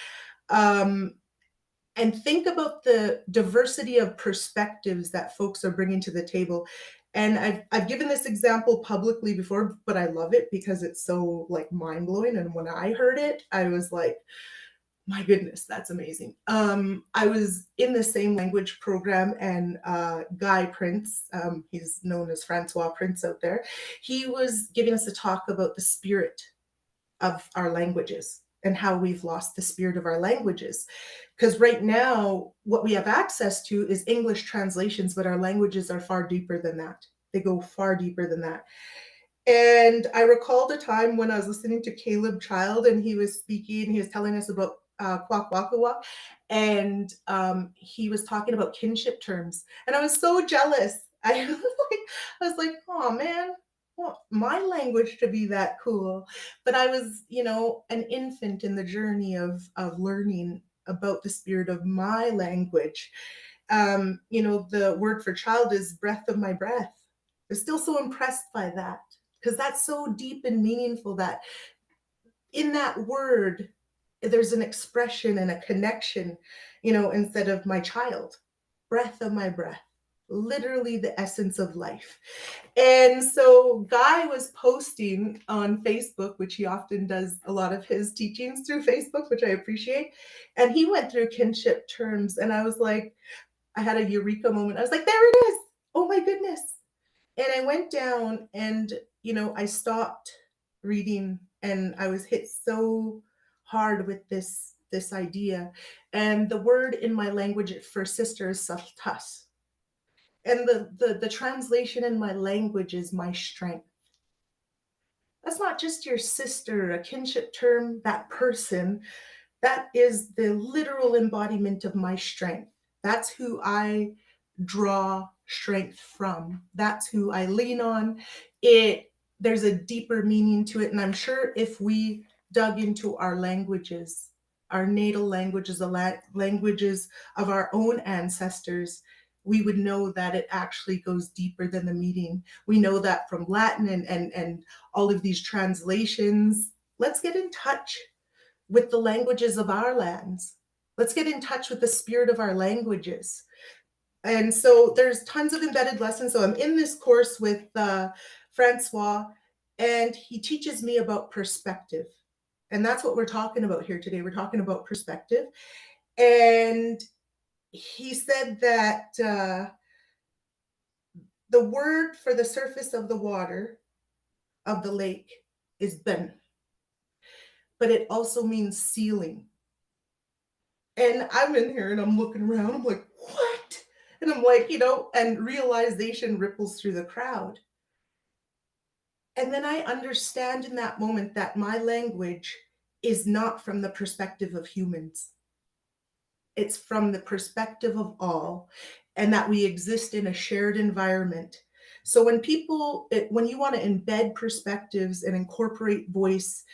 and think about the diversity of perspectives that folks are bringing to the table. And I've given this example publicly before, but I love it because it's so like mind-blowing. And when I heard it, I was like, my goodness, that's amazing. I was in the same language program, and Guy Prince, he's known as Francois Prince out there, he was giving us a talk about the spirit of our languages and how we've lost the spirit of our languages. Because right now, what we have access to is English translations, but our languages are far deeper than that. They go far deeper than that. And I recalled a time when I was listening to Caleb Child, and he was speaking, he was telling us about Kwakwakawa, and he was talking about kinship terms. And I was so jealous. I was like, oh man, I want my language to be that cool. But I was, you know, an infant in the journey of learning about the spirit of my language. You know, the word for child is breath of my breath. I'm still so impressed by that, because that's so deep and meaningful that in that word, there's an expression and a connection, you know, instead of my child, breath of my breath, literally the essence of life. And so Guy was posting on Facebook, which he often does a lot of his teachings through Facebook, which I appreciate. And he went through kinship terms, and I was like, I had a eureka moment. I was like, there it is. Oh my goodness. And I went down and, you know, I stopped reading, and I was hit so hard with this idea. And the word in my language for sister is saltas. And the translation in my language is my strength. That's not just your sister, a kinship term, that person. That is the literal embodiment of my strength. That's who I draw strength from. That's who I lean on. There's a deeper meaning to it. And I'm sure if we dug into our languages, our natal languages, the languages of our own ancestors, we would know that it actually goes deeper than the meaning. We know that from Latin and all of these translations. Let's get in touch with the languages of our lands. Let's get in touch with the spirit of our languages. And so there's tons of embedded lessons. So I'm in this course with Francois, and he teaches me about perspective. And that's what we're talking about here today. We're talking about perspective. And he said that the word for the surface of the water of the lake is ben, but it also means ceiling. And I'm in here and I'm looking around, I'm like, what? And I'm like, you know, and realization ripples through the crowd. And then I understand in that moment that my language is not from the perspective of humans. It's from the perspective of all, and that we exist in a shared environment. So when you want to embed perspectives and incorporate voice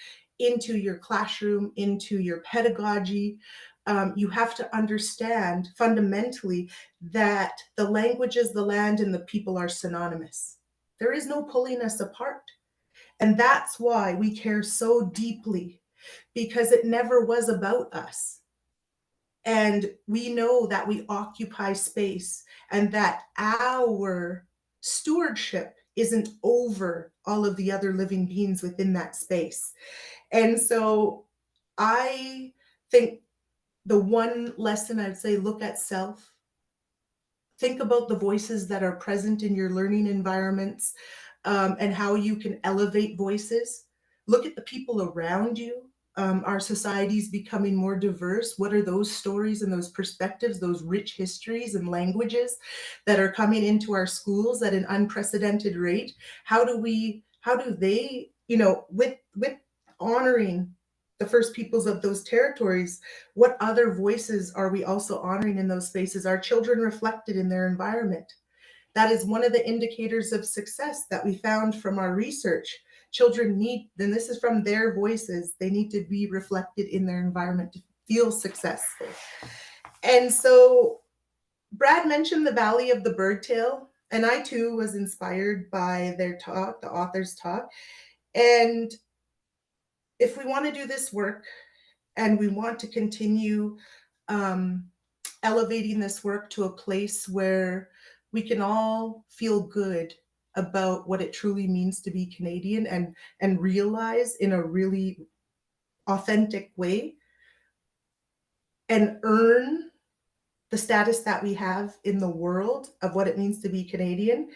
into your classroom, into your pedagogy, you have to understand fundamentally that the languages, the land, and the people are synonymous. There is no pulling us apart. And that's why we care so deeply, because it never was about us. And we know that we occupy space and that our stewardship isn't over all of the other living beings within that space. And so I think the one lesson I'd say, look at self. Think about the voices that are present in your learning environments, and how you can elevate voices. Look at the people around you. Our society's becoming more diverse. What are those stories and those perspectives, those rich histories and languages that are coming into our schools at an unprecedented rate? How do they, with honoring the first peoples of those territories, what other voices are we also honoring in those spaces? Are children reflected in their environment? That is one of the indicators of success that we found from our research. Children need, and this is from their voices, they need to be reflected in their environment to feel successful. And so Brad mentioned the Valley of the Birdtail, and I too was inspired by their talk, the author's talk. And if we want to do this work and we want to continue elevating this work to a place where we can all feel good about what it truly means to be Canadian and realize in a really authentic way and earn the status that we have in the world of what it means to be Canadian,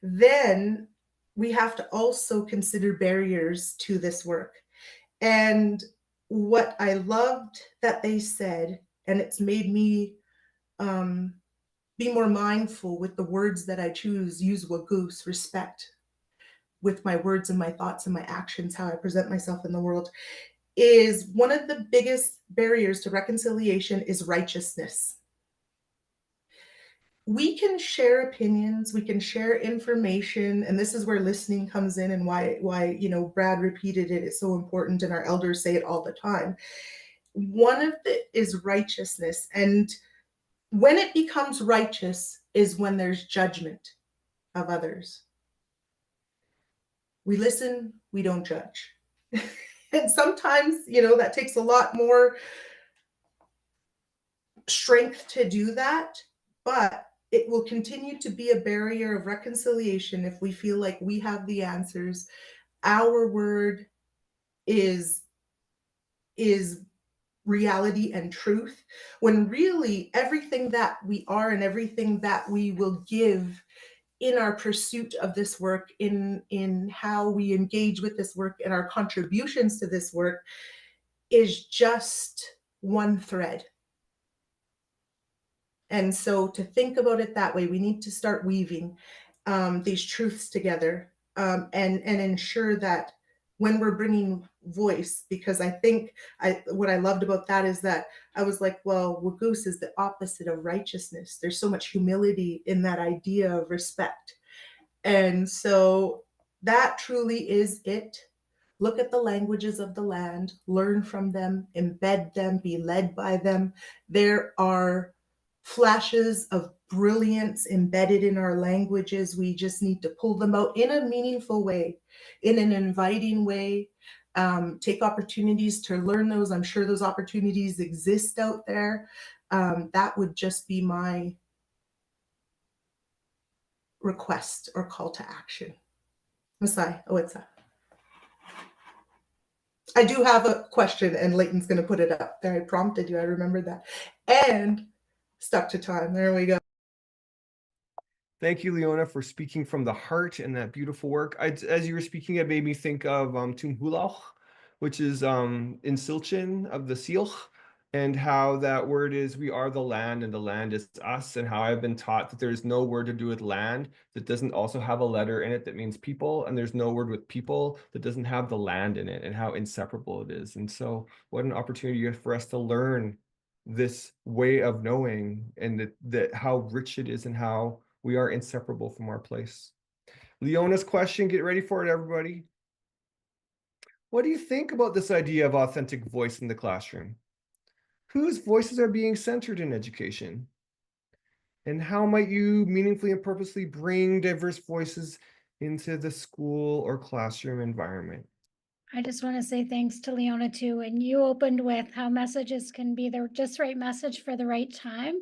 then we have to also consider barriers to this work. And what I loved that they said, and it's made me be more mindful with the words that I choose, use wagoose, respect, with my words and my thoughts and my actions, how I present myself in the world, is one of the biggest barriers to reconciliation is righteousness. We can share opinions, we can share information, and this is where listening comes in and why Brad repeated it. It's so important, and our elders say it all the time. One of it is righteousness, and when it becomes righteous is when there's judgment of others. We listen, we don't judge. And sometimes, that takes a lot more strength to do that, but it will continue to be a barrier of reconciliation if we feel like we have the answers. Our word is reality and truth, when really everything that we are and everything that we will give in our pursuit of this work, in how we engage with this work and our contributions to this work, is just one thread. And so to think about it that way, we need to start weaving these truths together, and ensure that when we're bringing voice, because I think what I loved about that is that I was like, well, wagoose is the opposite of righteousness. There's so much humility in that idea of respect. And so that truly is it. Look at the languages of the land, learn from them, embed them, be led by them. There are flashes of brilliance embedded in our languages. We just need to pull them out in a meaningful way, in an inviting way. Take opportunities to learn those. I'm sure those opportunities exist out there. That would just be my request or call to action. Masai, what's that? I do have a question, and Leyton's going to put it up there. I prompted you. I remembered that. And stuck to time. There we go. Thank you, Leona, for speaking from the heart and that beautiful work. As you were speaking, it made me think of Tumhulauch, which is in Silchin of the Sealch, and how that word is, we are the land and the land is us, and how I've been taught that there's no word to do with land that doesn't also have a letter in it that means people, and there's no word with people that doesn't have the land in it, and how inseparable it is. And so what an opportunity for us to learn this way of knowing, and that how rich it is and how we are inseparable from our place. Leona's question, get ready for it, everybody. What do you think about this idea of authentic voice in the classroom? Whose voices are being centered in education? And how might you meaningfully and purposely bring diverse voices into the school or classroom environment? I just want to say thanks to Leona too. And you opened with how messages can be the just right message for the right time.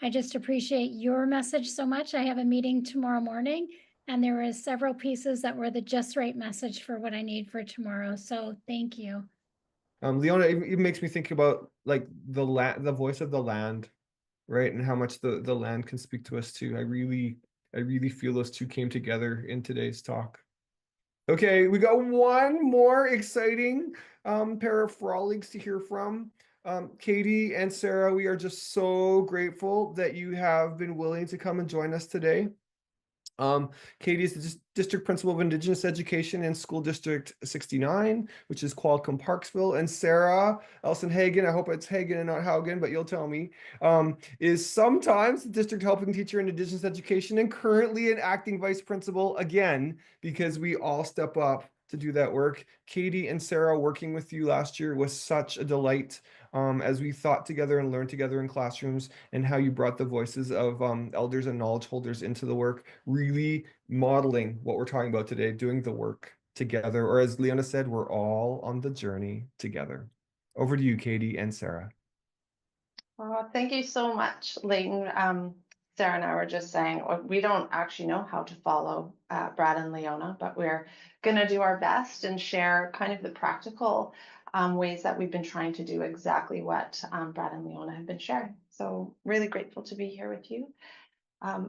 I just appreciate your message so much. I have a meeting tomorrow morning and there were several pieces that were the just right message for what I need for tomorrow. So thank you. Leona, it makes me think about like the voice of the land, right? And how much the land can speak to us too. I really feel those two came together in today's talk. Okay, we got one more exciting pair of frolics to hear from. Katie and Sarah, we are just so grateful that you have been willing to come and join us today. Katie is the district principal of Indigenous Education in School District 69, which is Qualcomm Parksville. And Sarah Elson-Haugan, I hope it's Hagan and not Haugan, but you'll tell me, is sometimes the district helping teacher in Indigenous Education and currently an acting vice principal again, because we all step up to do that work. Katie and Sarah working with you last year was such a delight as we thought together and learned together in classrooms, and how you brought the voices of elders and knowledge holders into the work, really modeling what we're talking about today, doing the work together. Or as Leona said, we're all on the journey together. Over to you, Katie and Sarah. Thank you so much, Leyton. Sarah and I were just saying, we don't actually know how to follow Brad and Leona, but we're going to do our best and share kind of the practical ways that we've been trying to do exactly what Brad and Leona have been sharing. So really grateful to be here with you.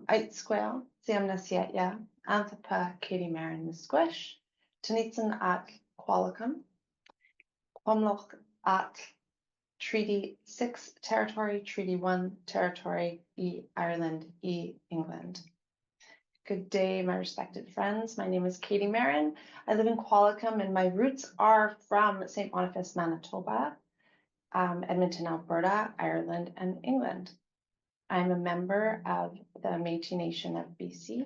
Ait squel, siamna sietya, anthapa Katie Marren the squish, Tanitsan at Qualicum, Quamloch at Treaty 6 Territory, Treaty 1 Territory, Ireland, England. Good day, my respected friends. My name is Katie Marren. I live in Qualicum and my roots are from St. Boniface, Manitoba, Edmonton, Alberta, Ireland, and England. I'm a member of the Métis Nation of BC.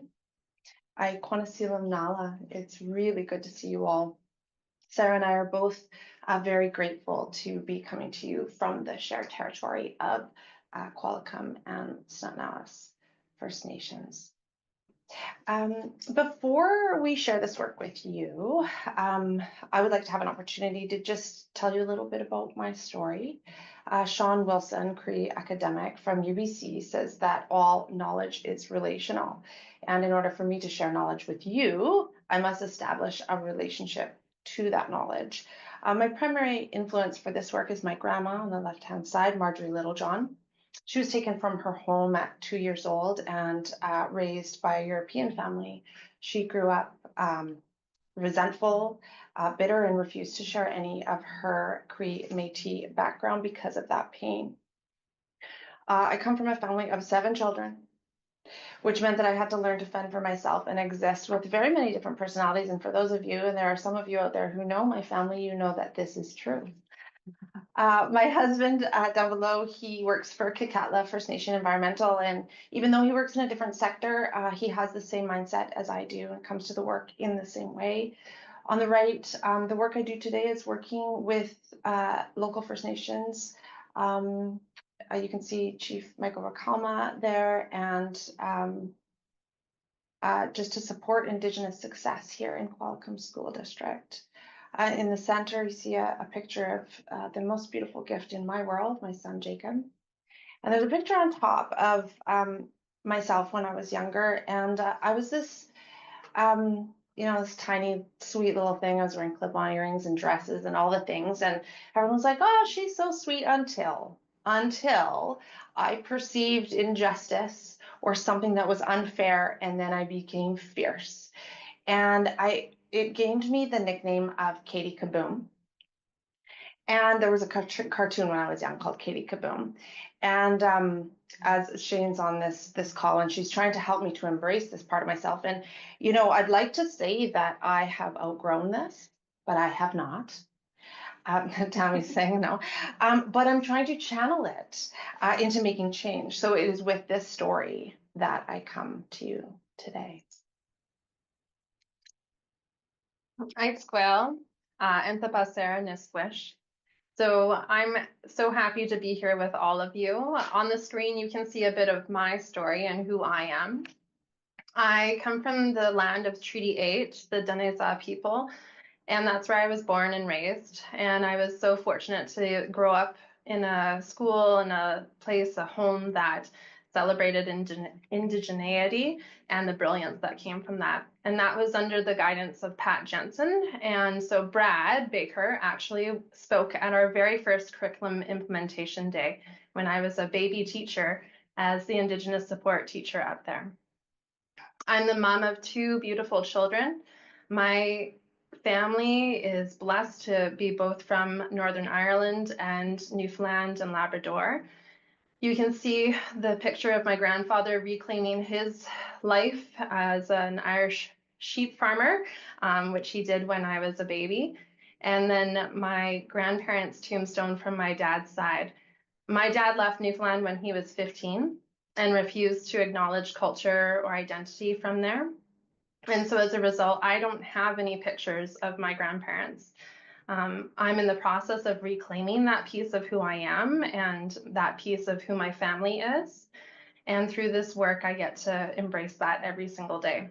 I Quanasilam Nala. It's really good to see you all. Sarah and I are both very grateful to be coming to you from the shared territory of Qualicum and Snunnawas First Nations. Before we share this work with you, I would like to have an opportunity to just tell you a little bit about my story. Sean Wilson, Cree academic from UBC, says that all knowledge is relational. And in order for me to share knowledge with you, I must establish a relationship to that knowledge. My primary influence for this work is my grandma on the left-hand side, Marjorie Littlejohn. She was taken from her home at 2 years old and raised by a European family. She grew up resentful, bitter, and refused to share any of her Cree Métis background because of that pain. I come from a family of 7 children, which meant that I had to learn to fend for myself and exist with very many different personalities. And for those of you, and there are some of you out there who know my family, you know that this is true. My husband, down below, he works for Kikatla First Nation Environmental, and even though he works in a different sector, he has the same mindset as I do and comes to the work in the same way. On the right, the work I do today is working with local First Nations. You can see Chief Michael Rakalma there, and just to support Indigenous success here in Qualicum School District. In the center, you see a picture of the most beautiful gift in my world, my son Jacob. And there's a picture on top of myself when I was younger, and I was this, this tiny, sweet little thing. I was wearing clip-on earrings and dresses and all the things, and everyone was like, "Oh, she's so sweet," until I perceived injustice or something that was unfair, and then I became fierce, and it gained me the nickname of Katie Kaboom. And there was a cartoon when I was young called Katie Kaboom. And as Shane's on this call, and she's trying to help me to embrace this part of myself. And, I'd like to say that I have outgrown this, but I have not. Tammy's saying no. But I'm trying to channel it into making change. So it is with this story that I come to you today. I'd squel, and Sarah Nisquish. So I'm so happy to be here with all of you. On the screen, you can see a bit of my story and who I am. I come from the land of Treaty 8, the Daneza people, And that's where I was born and raised. And I was so fortunate to grow up in a school, in a place, a home that celebrated indigeneity and the brilliance that came from that. And that was under the guidance of Pat Jensen. And so Brad Baker actually spoke at our very first curriculum implementation day when I was a baby teacher as the Indigenous support teacher up there. I'm the mom of 2 beautiful children. My family is blessed to be both from Northern Ireland and Newfoundland and Labrador. You can see the picture of my grandfather reclaiming his life as an Irish sheep farmer, which he did when I was a baby. And then my grandparents' tombstone from my dad's side. My dad left Newfoundland when he was 15 and refused to acknowledge culture or identity from there. And so as a result, I don't have any pictures of my grandparents. I'm in the process of reclaiming that piece of who I am and that piece of who my family is. And through this work, I get to embrace that every single day.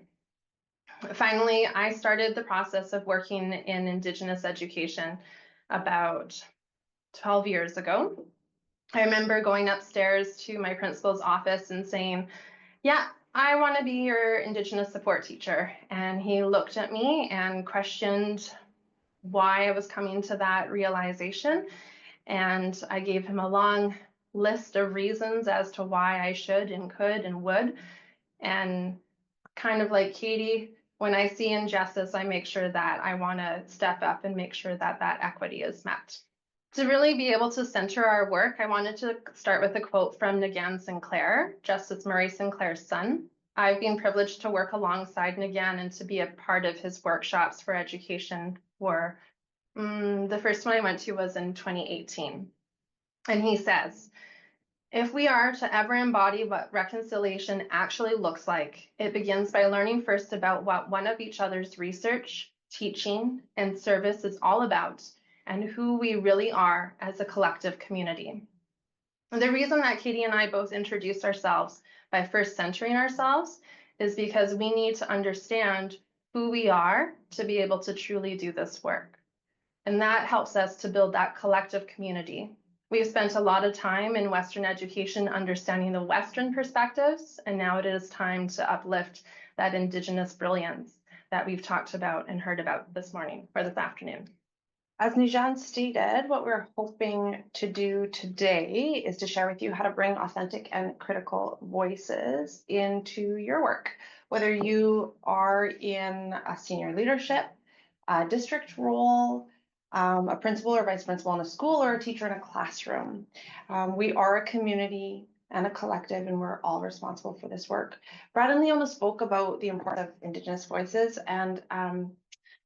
Finally, I started the process of working in Indigenous education about 12 years ago. I remember going upstairs to my principal's office and saying, yeah, I want to be your Indigenous support teacher. And he looked at me and questioned why I was coming to that realization. And I gave him a long list of reasons as to why I should and could and would. And kind of like Katie, when I see injustice, I make sure that I want to step up and make sure that that equity is met. To really be able to center our work, I wanted to start with a quote from Nagan Sinclair, Justice Murray Sinclair's son. I've been privileged to work alongside Nagan and to be a part of his workshops for education for the first one I went to was in 2018. And he says, if we are to ever embody what reconciliation actually looks like, it begins by learning first about what one of each other's research, teaching, and service is all about, and who we really are as a collective community. And the reason that Katie and I both introduced ourselves by first centering ourselves is because we need to understand who we are to be able to truly do this work. And that helps us to build that collective community. We've spent a lot of time in Western education understanding the Western perspectives, and now it is time to uplift that Indigenous brilliance that we've talked about and heard about this morning or this afternoon. As Nijan stated, what we're hoping to do today is to share with you how to bring authentic and critical voices into your work, whether you are in a senior leadership, a district role, a principal or vice principal in a school, or a teacher in a classroom. We are a community and a collective, and we're all responsible for this work. Brad and Leona spoke about the importance of Indigenous voices and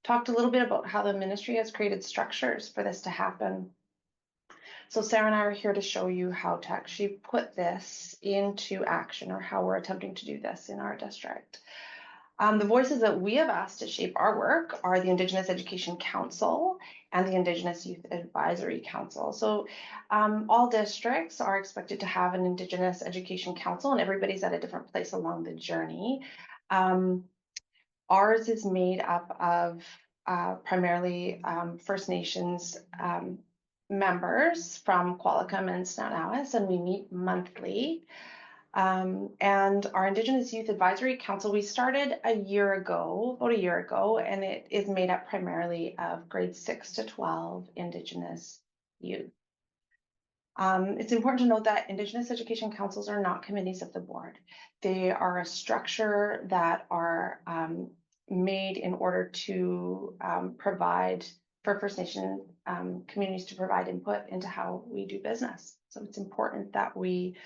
talked a little bit about how the ministry has created structures for this to happen. So Sarah and I are here to show you how to actually put this into action, or how we're attempting to do this in our district. The voices that we have asked to shape our work are the Indigenous Education Council and the Indigenous Youth Advisory Council. So all districts are expected to have an Indigenous Education Council, and everybody's at a different place along the journey. Ours is made up of primarily First Nations members from Qualicum and Snanawas, and we meet monthly. And our Indigenous Youth Advisory Council, we started about a year ago, and it is made up primarily of grades 6 to 12 Indigenous youth. It's important to note that Indigenous Education Councils are not committees of the board. They are a structure that are made in order to provide for First Nation communities to provide input into how we do business. So it's important that we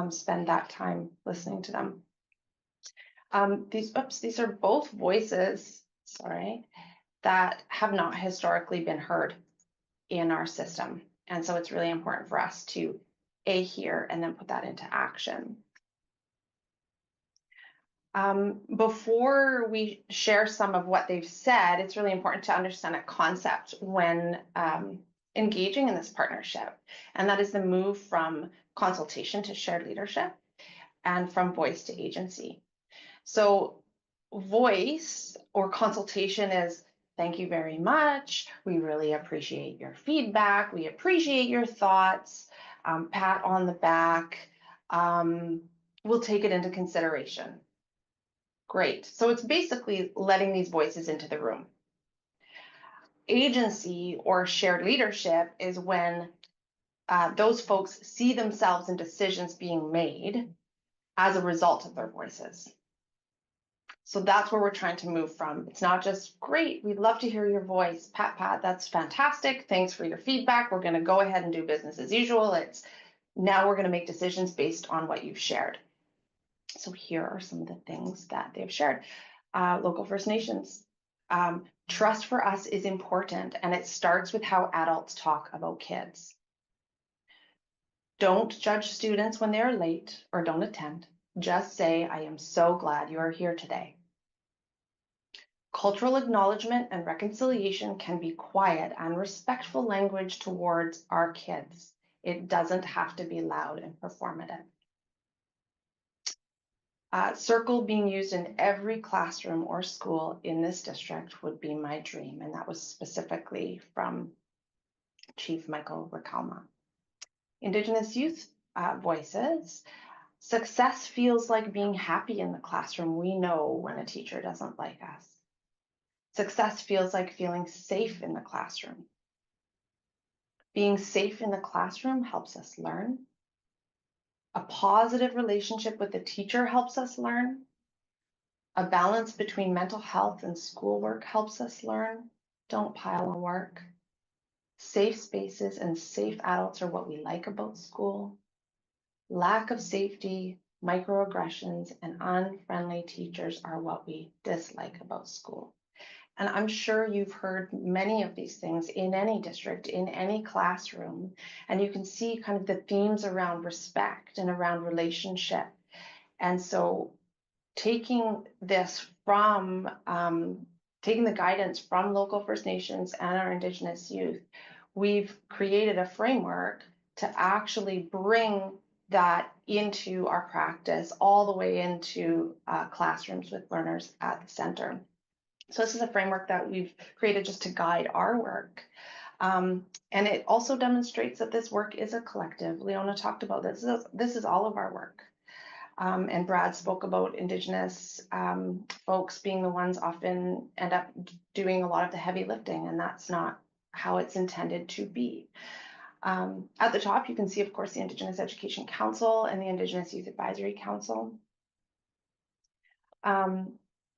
spend that time listening to them. These are both voices, that have not historically been heard in our system. And so it's really important for us to hear and then put that into action. Before we share some of what they've said, it's really important to understand a concept when engaging in this partnership, and that is the move from consultation to shared leadership and from voice to agency. So voice or consultation is Thank you very much. We really appreciate your feedback. We appreciate your thoughts. Pat on the back. We'll take it into consideration. Great. So it's basically letting these voices into the room. Agency or shared leadership is when those folks see themselves in decisions being made as a result of their voices. So that's where we're trying to move from. It's not just, great, we'd love to hear your voice. Pat, that's fantastic. Thanks for your feedback. We're going to go ahead and do business as usual. It's now we're going to make decisions based on what you've shared. So here are some of the things that they've shared. Local First Nations. Trust for us is important, and it starts with how adults talk about kids. Don't judge students when they're late or don't attend. Just say, I am so glad you are here today. Cultural acknowledgement and reconciliation can be quiet and respectful language towards our kids. It doesn't have to be loud and performative. Circle being used in every classroom or school in this district would be my dream. And that was specifically from Chief Michael Ricalma. Indigenous youth voices. Success feels like being happy in the classroom. We know when a teacher doesn't like us. Success feels like feeling safe in the classroom. Being safe in the classroom helps us learn. A positive relationship with the teacher helps us learn. A balance between mental health and schoolwork helps us learn. Don't pile on work. Safe spaces and safe adults are what we like about school. Lack of safety, microaggressions, and unfriendly teachers are what we dislike about school. And I'm sure you've heard many of these things in any district, in any classroom, and you can see kind of the themes around respect and around relationship. And so taking this from, taking the guidance from local First Nations and our Indigenous youth, we've created a framework to actually bring that into our practice all the way into classrooms with learners at the center. So this is a framework that we've created just to guide our work. And it also demonstrates that this work is a collective. Leona talked about this. This is all of our work. And Brad spoke about Indigenous folks being the ones often end up doing a lot of the heavy lifting, and that's not how it's intended to be. At the top, you can see, of course, the Indigenous Education Council and the Indigenous Youth Advisory Council.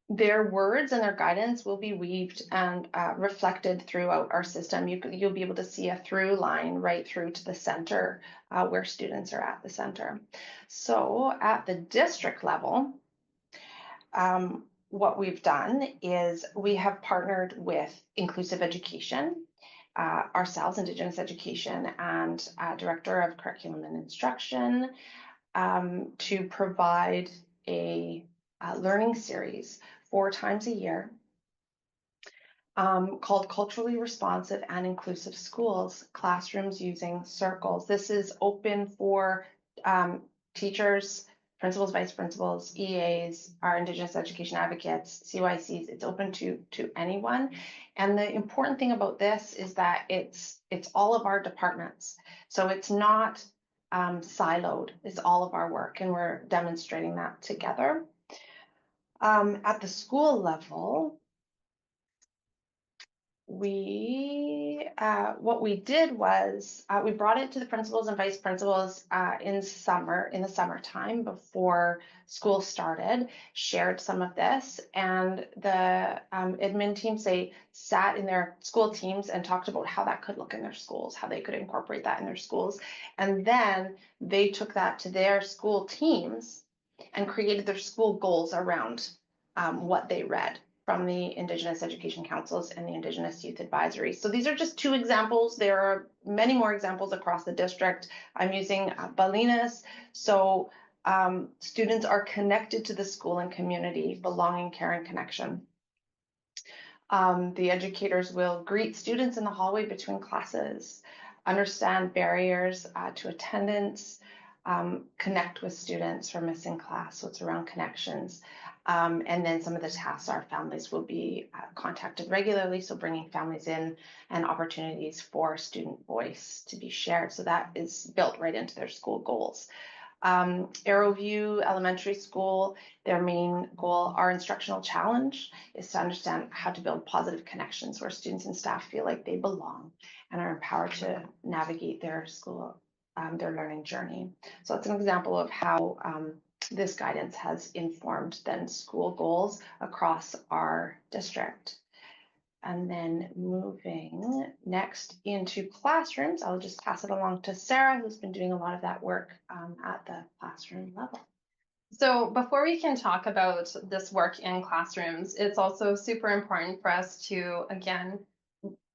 Their words and their guidance will be weaved and reflected throughout our system. You'll be able to see a through line right through to the center where students are at the center. So at the district level, what we've done is we have partnered with Inclusive Education, ourselves, Indigenous Education, and Director of Curriculum and Instruction to provide a learning series 4 times a year called Culturally Responsive and Inclusive Schools, Classrooms Using Circles. This is open for teachers, principals, vice principals, EAs, our Indigenous Education Advocates, CYCs. It's open to anyone. And the important thing about this is that it's all of our departments. So it's not siloed. It's all of our work, and we're demonstrating that together. At the school level, what we did was we brought it to the principals and vice principals in the summertime before school started, shared some of this, and the admin teams, they sat in their school teams and talked about how that could look in their schools, how they could incorporate that in their schools. And then they took that to their school teams and created their school goals around what they read from the Indigenous Education Councils and the Indigenous Youth Advisory. So these are just 2 examples. There are many more examples across the district. I'm using Balinas. So students are connected to the school and community, belonging, care, and connection. The educators will greet students in the hallway between classes, understand barriers to attendance, connect with students for missing class. So it's around connections. And then some of the tasks our families will be contacted regularly, so bringing families in and opportunities for student voice to be shared. So that is built right into their school goals. Arrowview Elementary School, their main goal, our instructional challenge, is to understand how to build positive connections where students and staff feel like they belong and are empowered to navigate their school, their learning journey. So that's an example of how this guidance has informed then school goals across our district. And then moving next into classrooms, I'll just pass it along to Sarah, who's been doing a lot of that work at the classroom level. So before we can talk about this work in classrooms, it's also super important for us to, again,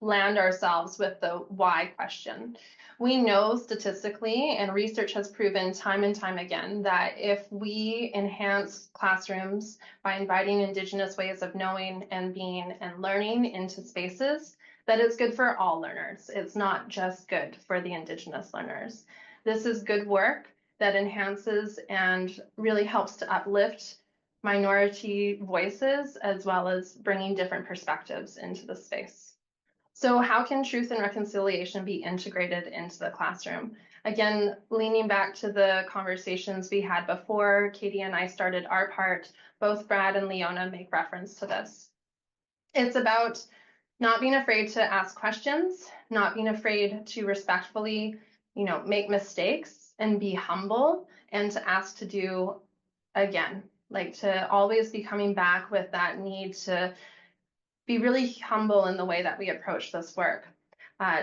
land ourselves with the why question. We know statistically, and research has proven time and time again, that if we enhance classrooms by inviting Indigenous ways of knowing and being and learning into spaces, that it's good for all learners. It's not just good for the Indigenous learners. This is good work that enhances and really helps to uplift minority voices, as well as bringing different perspectives into the space. So how can truth and reconciliation be integrated into the classroom? Again, leaning back to the conversations we had before Katie and I started our part, both Brad and Leona make reference to this. It's about not being afraid to ask questions, not being afraid to respectfully, make mistakes and be humble, and to ask to do again, like to always be coming back with that need to be really humble in the way that we approach this work.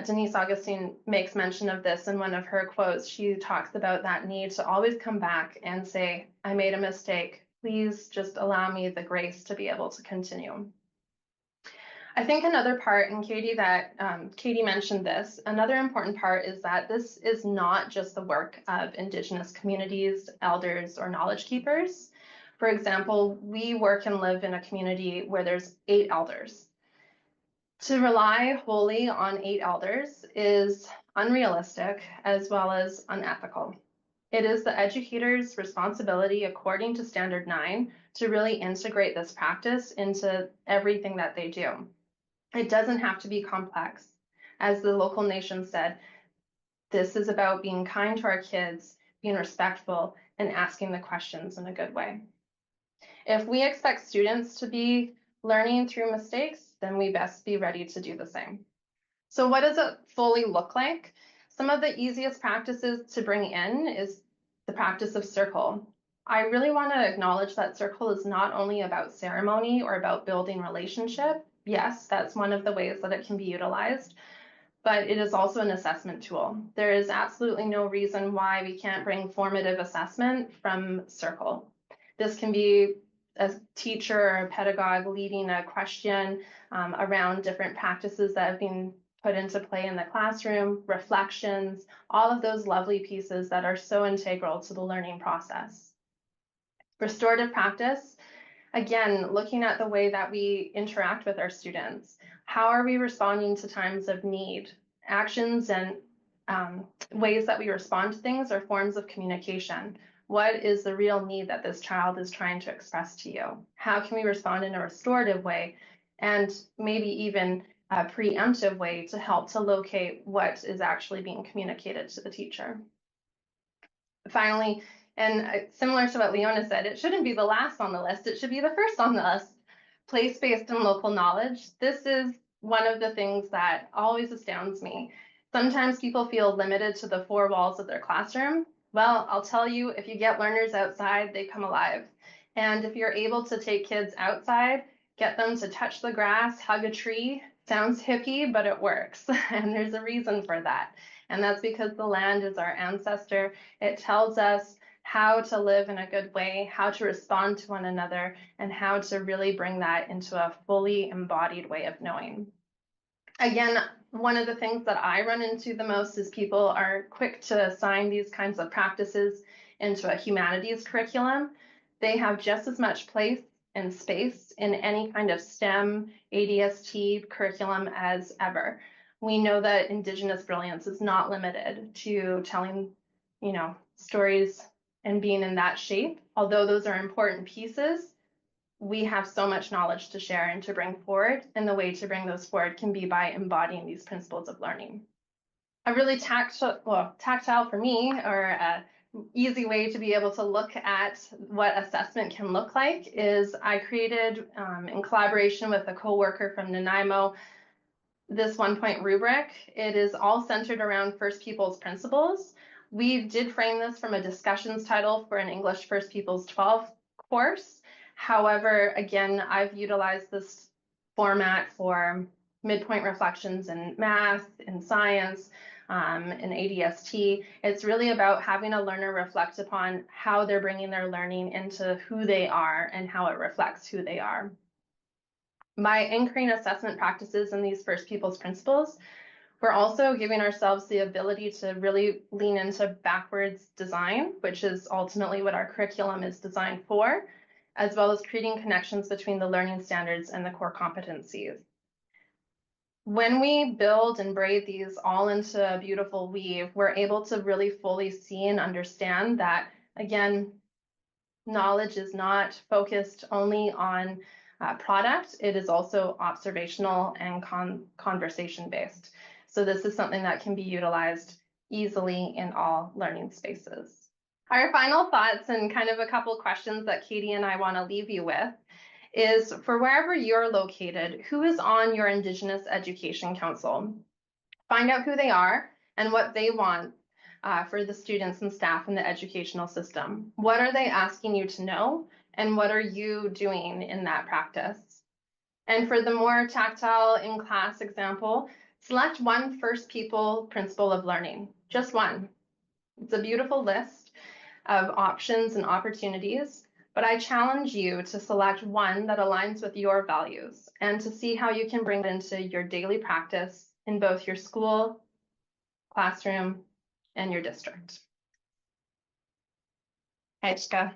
Denise Augustine makes mention of this in one of her quotes. She talks about that need to always come back and say, I made a mistake. Please just allow me the grace to be able to continue. I think another part, and Katie mentioned this, another important part is that this is not just the work of Indigenous communities, elders, or knowledge keepers. For example, we work and live in a community where there's 8 elders. To rely wholly on 8 elders is unrealistic as well as unethical. It is the educator's responsibility, according to Standard 9, to really integrate this practice into everything that they do. It doesn't have to be complex. As the local nation said, this is about being kind to our kids, being respectful, and asking the questions in a good way. If we expect students to be learning through mistakes, then we best be ready to do the same. So what does it fully look like? Some of the easiest practices to bring in is the practice of circle. I really want to acknowledge that circle is not only about ceremony or about building relationship. Yes, that's one of the ways that it can be utilized, but it is also an assessment tool. There is absolutely no reason why we can't bring formative assessment from circle. This can be a teacher or a pedagogue leading a question around different practices that have been put into play in the classroom, reflections, all of those lovely pieces that are so integral to the learning process. Restorative practice, again, looking at the way that we interact with our students. How are we responding to times of need? Actions and ways that we respond to things are forms of communication. What is the real need that this child is trying to express to you? How can we respond in a restorative way, and maybe even a preemptive way to help to locate what is actually being communicated to the teacher? Finally, and similar to what Leona said, it shouldn't be the last on the list, it should be the first on the list. Place-based and local knowledge. This is one of the things that always astounds me. Sometimes people feel limited to the 4 walls of their classroom. Well, I'll tell you, if you get learners outside, they come alive. And if you're able to take kids outside, get them to touch the grass, hug a tree, sounds hippie, but it works. And there's a reason for that. And that's because the land is our ancestor. It tells us how to live in a good way, how to respond to one another, and how to really bring that into a fully embodied way of knowing. Again, one of the things that I run into the most is people are quick to assign these kinds of practices into a humanities curriculum. They have just as much place and space in any kind of STEM, ADST curriculum as ever. We know that Indigenous brilliance is not limited to telling, stories and being in that shape. Although those are important pieces, we have so much knowledge to share and to bring forward, and the way to bring those forward can be by embodying these principles of learning. A really tactile for me, or a easy way to be able to look at what assessment can look like is I created, in collaboration with a coworker from Nanaimo, this 1-point rubric. It is all centered around First Peoples principles. We did frame this from a discussions title for an English First Peoples 12 course. However, again, I've utilized this format for midpoint reflections in math, in science, in ADST. It's really about having a learner reflect upon how they're bringing their learning into who they are and how it reflects who they are. By anchoring assessment practices in these First Peoples principles, we're also giving ourselves the ability to really lean into backwards design, which is ultimately what our curriculum is designed for, as well as creating connections between the learning standards and the core competencies. When we build and braid these all into a beautiful weave, we're able to really fully see and understand that, again, knowledge is not focused only on product. It is also observational and conversation-based. So this is something that can be utilized easily in all learning spaces. Our final thoughts and kind of a couple questions that Katie and I want to leave you with is, for wherever you're located, who is on your Indigenous Education Council? Find out who they are and what they want for the students and staff in the educational system. What are they asking you to know, and what are you doing in that practice? And for the more tactile in-class example, select one First People principle of learning, just one. It's a beautiful list of options and opportunities, but I challenge you to select one that aligns with your values and to see how you can bring it into your daily practice in both your school, classroom, and your district. Aichka.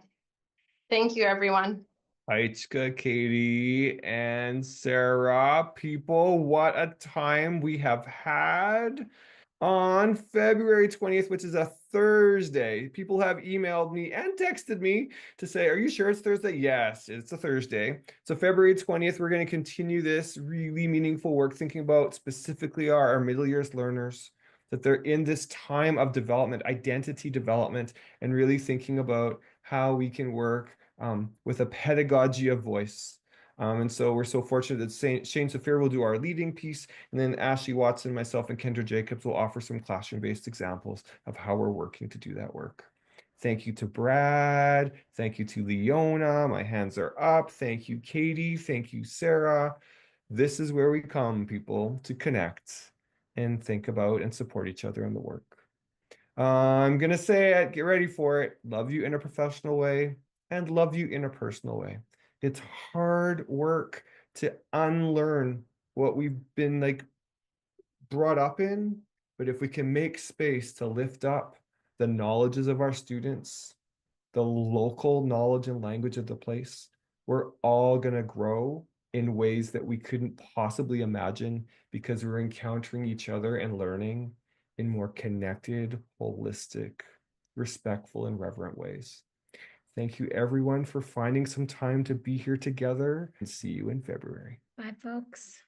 Thank you, everyone. Aichka, Katie, and Sarah. People, what a time we have had. On February 20th, which is a Thursday, people have emailed me and texted me to say, are you sure it's Thursday? Yes, it's a Thursday. So February 20th, we're going to continue this really meaningful work, thinking about specifically our middle years learners, that they're in this time of development, identity development, and really thinking about how we can work with a pedagogy of voice. And so we're so fortunate that Shane Saphir will do our leading piece, and then Ashley Watson, myself, and Kendra Jacobs will offer some classroom-based examples of how we're working to do that work. Thank you to Brad. Thank you to Leona. My hands are up. Thank you, Katie. Thank you, Sarah. This is where we come, people, to connect and think about and support each other in the work. I'm going to say it, get ready for it. Love you in a professional way and love you in a personal way. It's hard work to unlearn what we've been brought up in, but if we can make space to lift up the knowledges of our students, the local knowledge and language of the place, we're all going to grow in ways that we couldn't possibly imagine, because we're encountering each other and learning in more connected, holistic, respectful, and reverent ways. Thank you, everyone, for finding some time to be here together, and see you in February. Bye, folks.